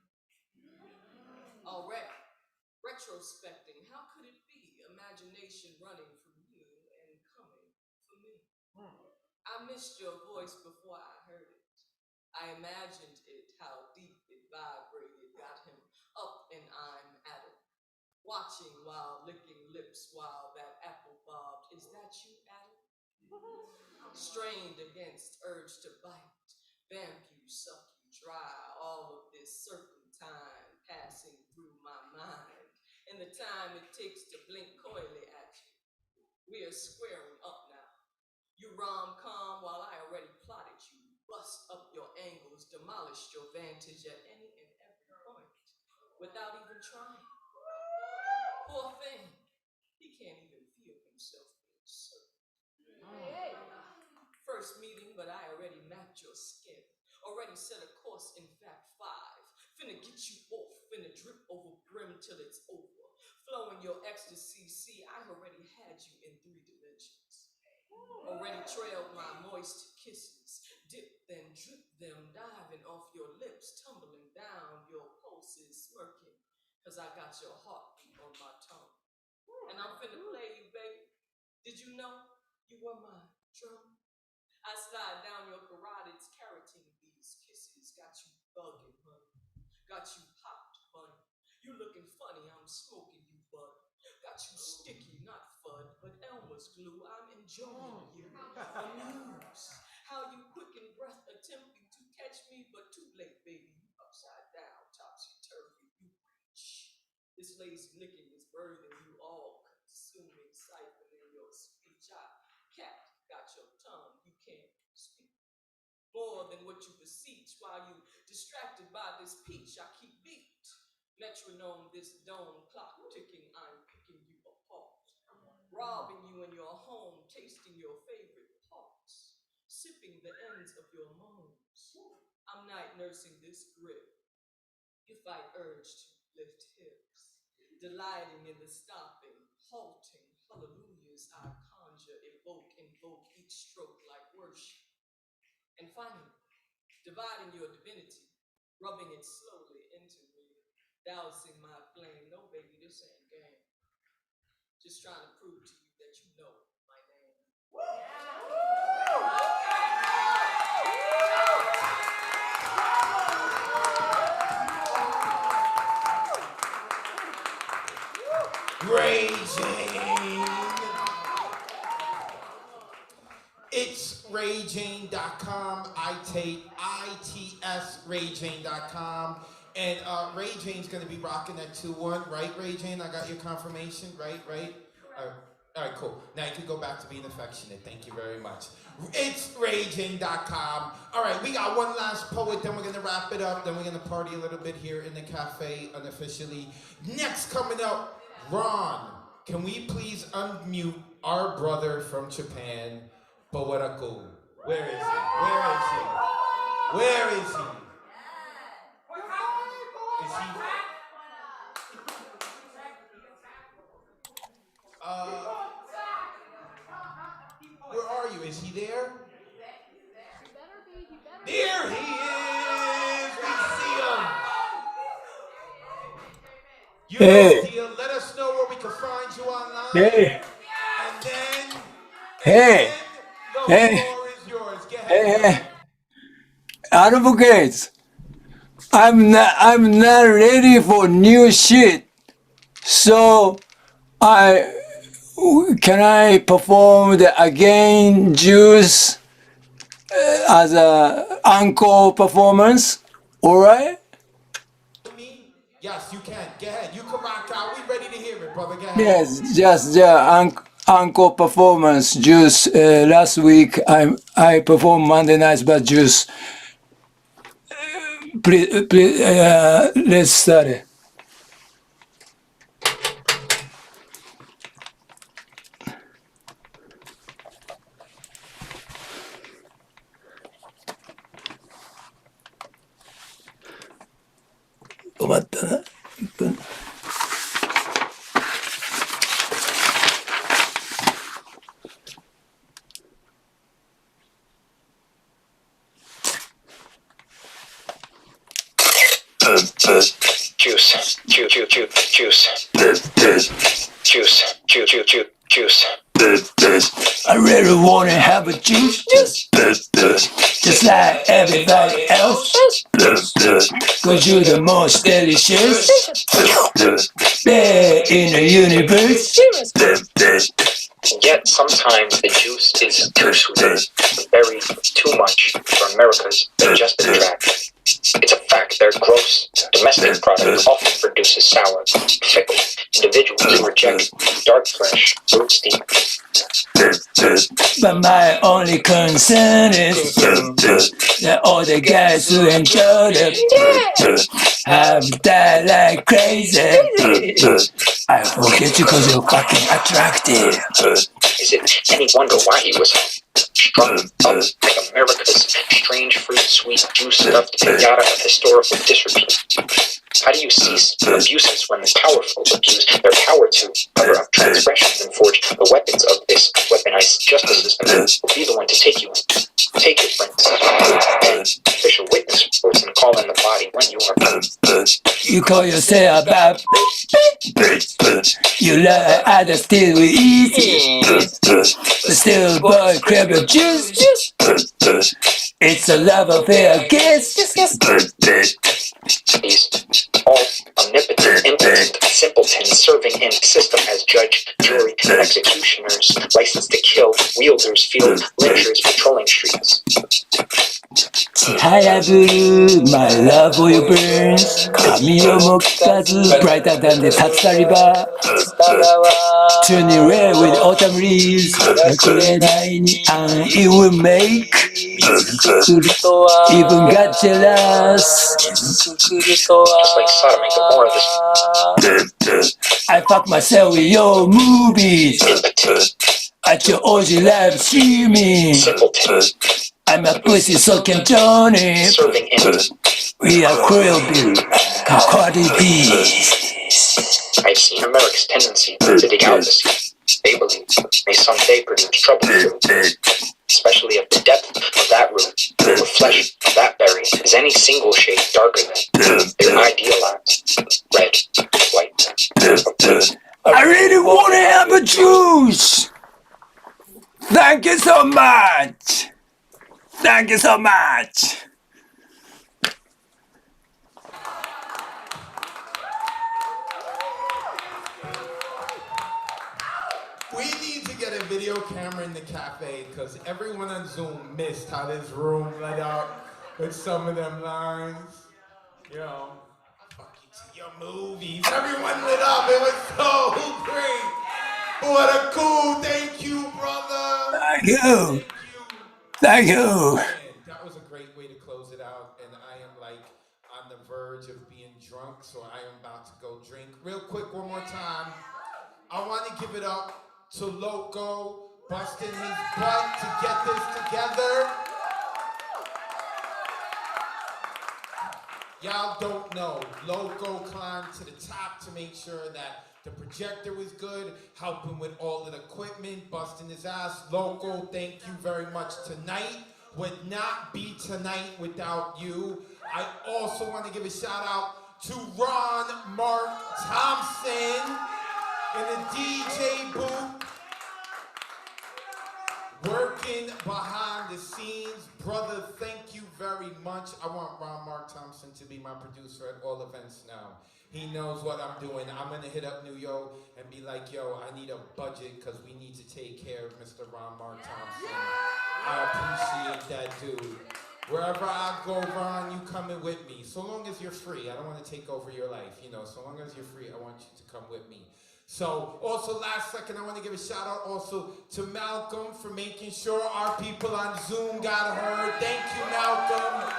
Already, Retrospecting, how could it be? Imagination running from you and coming for me. I missed your voice before I heard it. I imagined it, how deep it vibrated, got him up and I'm at it. Watching while licking lips while that apple bobbed. Is that you, Adam? Strained against urge to bite, vamp you, suck you dry. All of this certain time passing through my mind. And the time it takes to blink coyly at you. We are squaring up now. You rom-com while I already plotted you. Bust up your angles, demolished your vantage at any and every point. Without even trying. Poor thing. He can't even feel himself being served. First meeting, but I already mapped your skin. Already set a course, in fact 5. Finna get you off, finna drip over brim till it's over. Flowing your ecstasy, see, I already had you in 3 dimensions. Already trailed my moist kisses. Dip then drip them, diving off your lips, tumbling down your pulses, smirking. Cause I got your heartbeat on my tongue. And I'm finna play you, baby. Did you know you were my drum? I slide down your carotids, carotene these kisses. Got you bugging, honey. Got you popped, honey. You looking funny, I'm smoking you, bud. Got you sticky, not fud, but Elmer's glue. I'm enjoying you. Amuse. How you quicken breath, attempting to catch me, but too late, baby. You upside down, topsy-turvy, you reach. This lazy licking is birthing you all, consuming, siphoning your speech. Cat got your tongue, you can't speak. More than what you beseech while you distracted by this peach. I keep beat. Metronome, this dome clock ticking, I'm picking you apart. Robbing you in your home, tasting your favorite parts. Sipping the ends of your moans. I'm night nursing this grip. You fight urge to lift hips. Delighting in the stopping, halting, hallelujahs I conjure, invoke each stroke like worship. And finally, dividing your divinity, rubbing it slowly into me, dousing my flame. No, baby, this ain't game. Just trying to prove to you that you know my name. Raging. It's RayJane.com. ITS RayJane.com. And Ray Jane's going to be rocking that 2-1, right, Ray Jane? I got your confirmation, right? All right, cool. Now you can go back to being affectionate. Thank you very much. It's RayJane.com. All right, we got one last poet, then we're going to wrap it up. Then we're going to party a little bit here in the cafe unofficially. Next coming up, Ron. Can we please unmute our brother from Japan, Poetaku? Where is he? Where is he? Is he? Where are you? Is he there? There he is! We see him! You know the deal. Let us know where we can find you online. Hey. And then the floor is yours. Go ahead. Hey. Advocates, I'm not ready for new shit. So can I perform the Again Juice as a encore performance? All right? Yes, you can. Go ahead. You can rock out. We ready to hear it, brother. Go ahead. Yes, just encore performance. Juice. Last week I performed Monday nights, but Juice. Please, let's start it. Juice. Juice. I really wanna have a juice, just like everybody else. Cause you're the most delicious bear in the universe. Yet sometimes the juice is too sweet, very too much for America's digestive tract. It's a fact their gross domestic product often produces sour, fickle individuals who reject dark flesh, fruit steam. But my only concern is that all the guys who enjoy it have died like crazy. I forget you cause you're fucking attractive. Is it any wonder why he was struck up like America's strange fruit sweet juice stuffed pinata of historical disrepute? How do you cease abuses when the powerful abuse their power to cover up transgressions and forge the weapons of this weaponized justice system will be the one to take you in? Take your friends and official witness reports and call in the body when you are found. You call yourself a bad you learn how to steal easy, but still boy grab your juice. It's a love affair, I guess. These all omnipotent, impotent simpletons serving in system as judge, jury, executioners, licensed to kill, wielders, field lynchers, patrolling streets. Hayabu, my love for you burns. Kami o mokazu, brighter than the Tatsuta River. Turning red with autumn leaves. Kurenai ni an it will make. Even got jealous. Just like Sodom and Gomorrah, I fuck myself with your movies. At your orgy live streaming. I'm a pussy sucking Johnny. We are Cruel Bill, Cardi B. I've seen America's tendency to dig out the sea. They believe may someday produce trouble too. Especially if the depth of that root, the flesh of that berry, is any single shade darker than their idealized red, white, I really want to have a juice. Thank you so much. Thank you so much. We need to get a video camera in the cafe because everyone on Zoom missed how this room lit up with some of them lines. Yo, fuck you to your movies. Everyone lit up. It was so great. What a cool, thank you, brother. Thank you. Thank you. Man, that was a great way to close it out. And I am like on the verge of being drunk, so I am about to go drink. Real quick, one more time. I want to give it up to Loco busting his butt to get this together. Y'all don't know, Loco climbed to the top to make sure that the projector was good, helping with all of the equipment, busting his ass. Loco, thank you very much. Tonight would not be tonight without you. I also want to give a shout out to Ron Mark Thompson in the DJ booth, working behind the scenes. Brother, thank you very much. I want Ron Mark Thompson to be my producer at all events now. He knows what I'm doing. I'm going to hit up Nuyo and be like, yo, I need a budget because we need to take care of Mr. Ron Mark Thompson. I appreciate that dude. Wherever I go, Ron, you coming with me. So long as you're free. I don't want to take over your life. You know, so long as you're free, I want you to come with me. So, also last second, I want to give a shout out also to Malcolm for making sure our people on Zoom got heard. Thank you, Malcolm.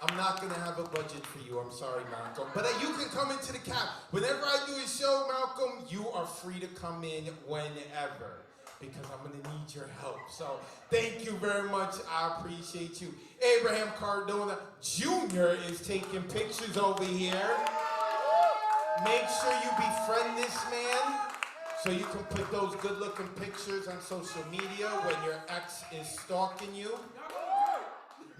I'm not going to have a budget for you. I'm sorry, Malcolm. But you can come into the cab. Whenever I do a show, Malcolm, you are free to come in whenever. Because I'm going to need your help. So, thank you very much. I appreciate you. Abraham Cardona Jr. is taking pictures over here. Make sure you befriend this man so you can put those good-looking pictures on social media when your ex is stalking you.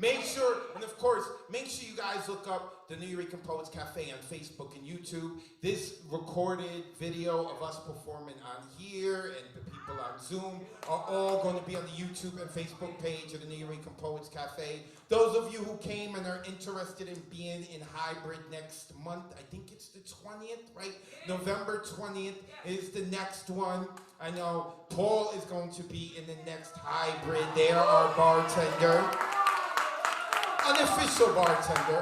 Make sure, and of course, make sure you guys look up the Nuyorican Poets Café on Facebook and YouTube. This recorded video of us performing on here and the people on Zoom are all going to be on the YouTube and Facebook page of the Nuyorican Poets Café. Those of you who came and are interested in being in hybrid next month, I think it's the 20th, right? November 20th is the next one. I know Paul is going to be in the next hybrid. There, our bartender. Unofficial bartender,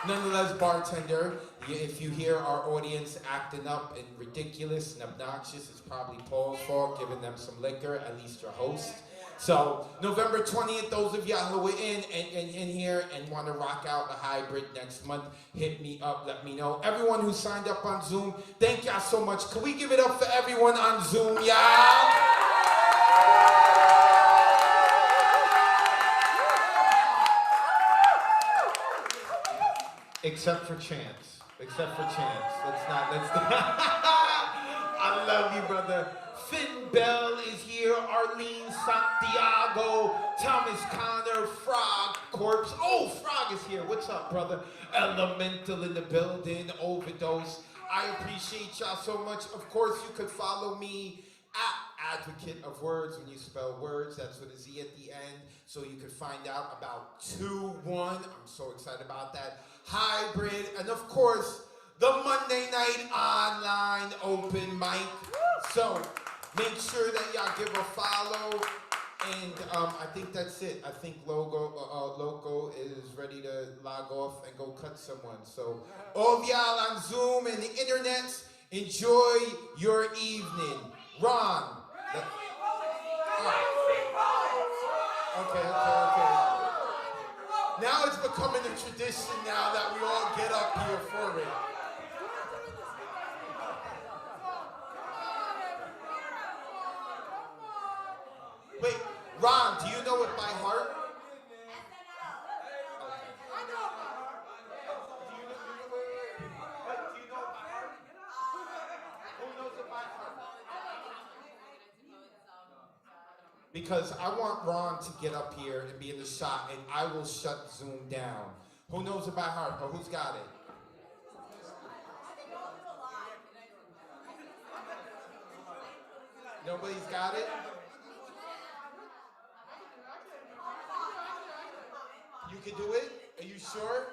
nonetheless bartender. If you hear our audience acting up and ridiculous and obnoxious, it's probably Paul's fault, giving them some liquor, at least your host. So November 20th, those of y'all who are in here and want to rock out the hybrid next month, hit me up, let me know. Everyone who signed up on Zoom, thank y'all so much. Can we give it up for everyone on Zoom, y'all? Except for Chance. Let's I love you, brother. Finn Bell is here. Arlene Santiago. Thomas Connor. Frog Corpse. Oh, Frog is here. What's up, brother? Elemental in the building. Overdose. I appreciate y'all so much. Of course, you could follow me at Advocate of Words when you spell words. That's with a Z at the end. So you could find out about 2-1. I'm so excited about that. Hybrid. And of course, the Monday night online open mic. So make sure that y'all give a follow. And I think that's it. I think Loco is ready to log off and go cut someone. So all of y'all on Zoom and the internet, enjoy your evening. Ron. Okay. Now it's becoming a tradition now that we all get up here for it. Wait, Ron, do you know it by heart? Because I want Ron to get up here and be in the shot, and I will shut Zoom down. Who knows it by heart, but who's got it? Nobody's got it? You can do it? Are you sure?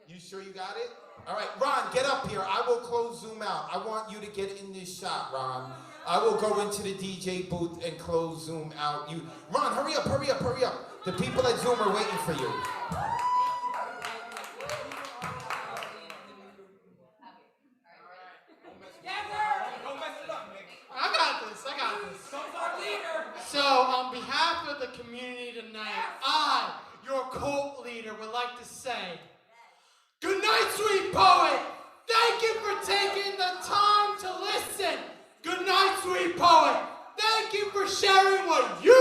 You sure you got it? All right, Ron, get up here. I will close Zoom out. I want you to get in this shot, Ron. I will go into the DJ booth and close Zoom out. Ron, hurry up. The people at Zoom are waiting for you. I got this. So on behalf of the community tonight, I, your cult leader, would like to say, good night, sweet poet. Thank you for taking the time to listen. Good night, sweet poet. Thank you for sharing what you